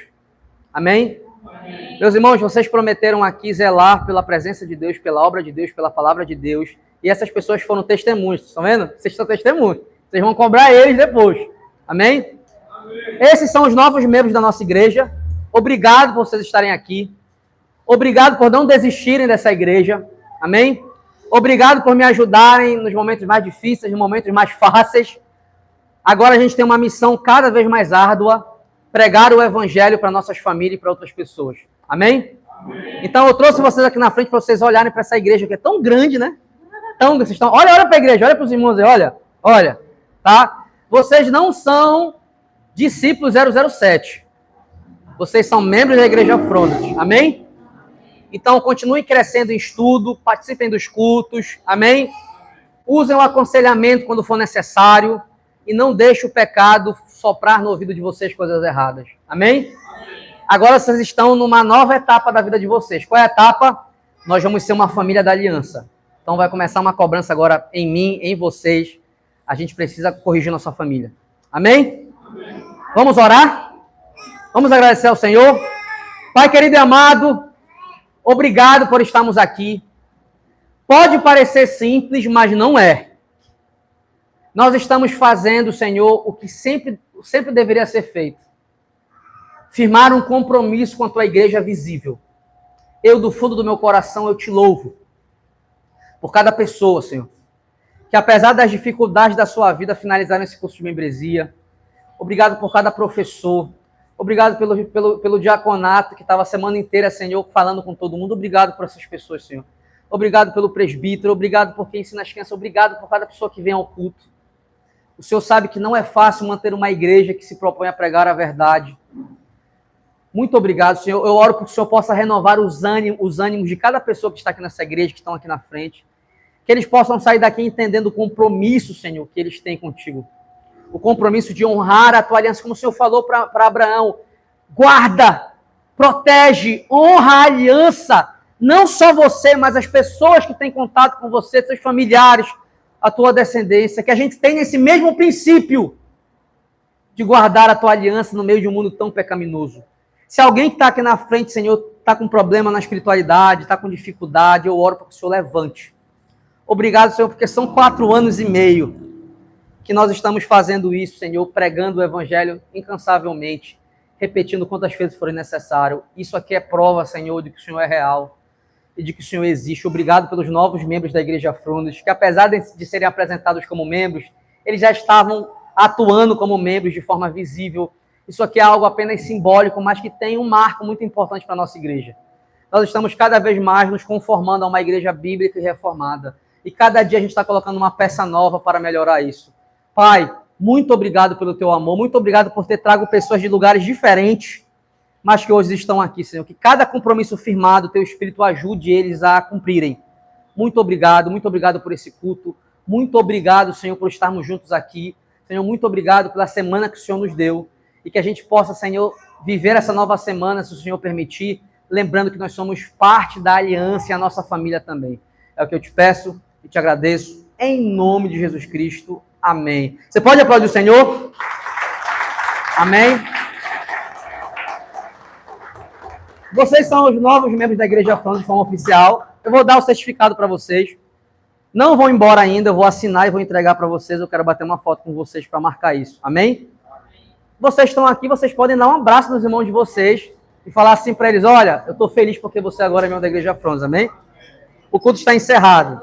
Amém? Amém? Meus irmãos, vocês prometeram aqui zelar pela presença de Deus, pela obra de Deus, pela palavra de Deus. E essas pessoas foram testemunhos. Estão vendo? Vocês são testemunhos. Vocês vão cobrar eles depois. Amém? Amém? Esses são os novos membros da nossa igreja. Obrigado por vocês estarem aqui. Obrigado por não desistirem dessa igreja. Amém? Obrigado por me ajudarem nos momentos mais difíceis, nos momentos mais fáceis. Agora a gente tem uma missão cada vez mais árdua. Pregar o evangelho para nossas famílias e para outras pessoas. Amém? Amém? Então eu trouxe vocês aqui na frente para vocês olharem para essa igreja que é tão grande, né? Então, vocês estão... Olha para a igreja, olha para os irmãos aí, olha, tá? Vocês não são discípulos 007. Vocês são membros da Igreja Frônesis, amém? Então, continuem crescendo em estudo, participem dos cultos, amém? Usem o aconselhamento quando for necessário e não deixem o pecado soprar no ouvido de vocês coisas erradas, amém? Agora vocês estão numa nova etapa da vida de vocês. Qual é a etapa? Nós vamos ser uma família da aliança. Então vai começar uma cobrança agora em mim, em vocês. A gente precisa corrigir nossa família. Amém? Amém? Vamos orar? Vamos agradecer ao Senhor? Pai querido e amado, obrigado por estarmos aqui. Pode parecer simples, mas não é. Nós estamos fazendo, Senhor, o que sempre deveria ser feito. Firmar um compromisso com a tua igreja visível. Eu, do fundo do meu coração, eu te louvo. Por cada pessoa, Senhor, que apesar das dificuldades da sua vida, finalizaram esse curso de membresia. Obrigado por cada professor. Obrigado pelo diaconato que estava a semana inteira, Senhor, falando com todo mundo. Obrigado por essas pessoas, Senhor. Obrigado pelo presbítero. Obrigado por quem ensina as crianças. Obrigado por cada pessoa que vem ao culto. O Senhor sabe que não é fácil manter uma igreja que se propõe a pregar a verdade. Muito obrigado, Senhor. Eu oro para que o Senhor possa renovar os ânimos de cada pessoa que está aqui nessa igreja, que estão aqui na frente. Que eles possam sair daqui entendendo o compromisso, Senhor, que eles têm contigo. O compromisso de honrar a tua aliança, como o Senhor falou para Abraão. Guarda, protege, honra a aliança. Não só você, mas as pessoas que têm contato com você, seus familiares, a tua descendência. Que a gente tenha esse mesmo princípio de guardar a tua aliança no meio de um mundo tão pecaminoso. Se alguém que está aqui na frente, Senhor, está com problema na espiritualidade, está com dificuldade, eu oro para que o Senhor levante. Obrigado, Senhor, porque são 4 anos e meio que nós estamos fazendo isso, Senhor, pregando o Evangelho incansavelmente, repetindo quantas vezes forem necessário. Isso aqui é prova, Senhor, de que o Senhor é real e de que o Senhor existe. Obrigado pelos novos membros da Igreja Frônesis, que apesar de serem apresentados como membros, eles já estavam atuando como membros de forma visível. Isso aqui é algo apenas simbólico, mas que tem um marco muito importante para a nossa igreja. Nós estamos cada vez mais nos conformando a uma igreja bíblica e reformada. E cada dia a gente está colocando uma peça nova para melhorar isso. Pai, muito obrigado pelo teu amor, muito obrigado por ter trago pessoas de lugares diferentes, mas que hoje estão aqui, Senhor. Que cada compromisso firmado, teu Espírito ajude eles a cumprirem. Muito obrigado por esse culto. Muito obrigado, Senhor, por estarmos juntos aqui. Senhor, muito obrigado pela semana que o Senhor nos deu. E que a gente possa, Senhor, viver essa nova semana, se o Senhor permitir, lembrando que nós somos parte da aliança e a nossa família também. É o que eu te peço e te agradeço, em nome de Jesus Cristo. Amém. Você pode aplaudir o Senhor? Amém. Vocês são os novos membros da Igreja Afronta de forma oficial. Eu vou dar o certificado para vocês. Não vão embora ainda, eu vou assinar e vou entregar para vocês. Eu quero bater uma foto com vocês para marcar isso. Amém? Vocês estão aqui, vocês podem dar um abraço nos irmãos de vocês e falar assim para eles: olha, eu estou feliz porque você agora é membro da Igreja Afronta. Amém? O culto está encerrado.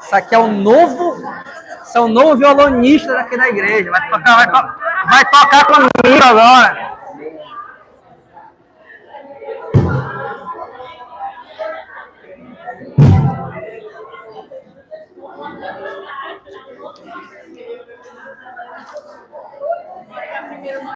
Isso aqui é o novo violonista daqui da igreja. Vai tocar comigo agora.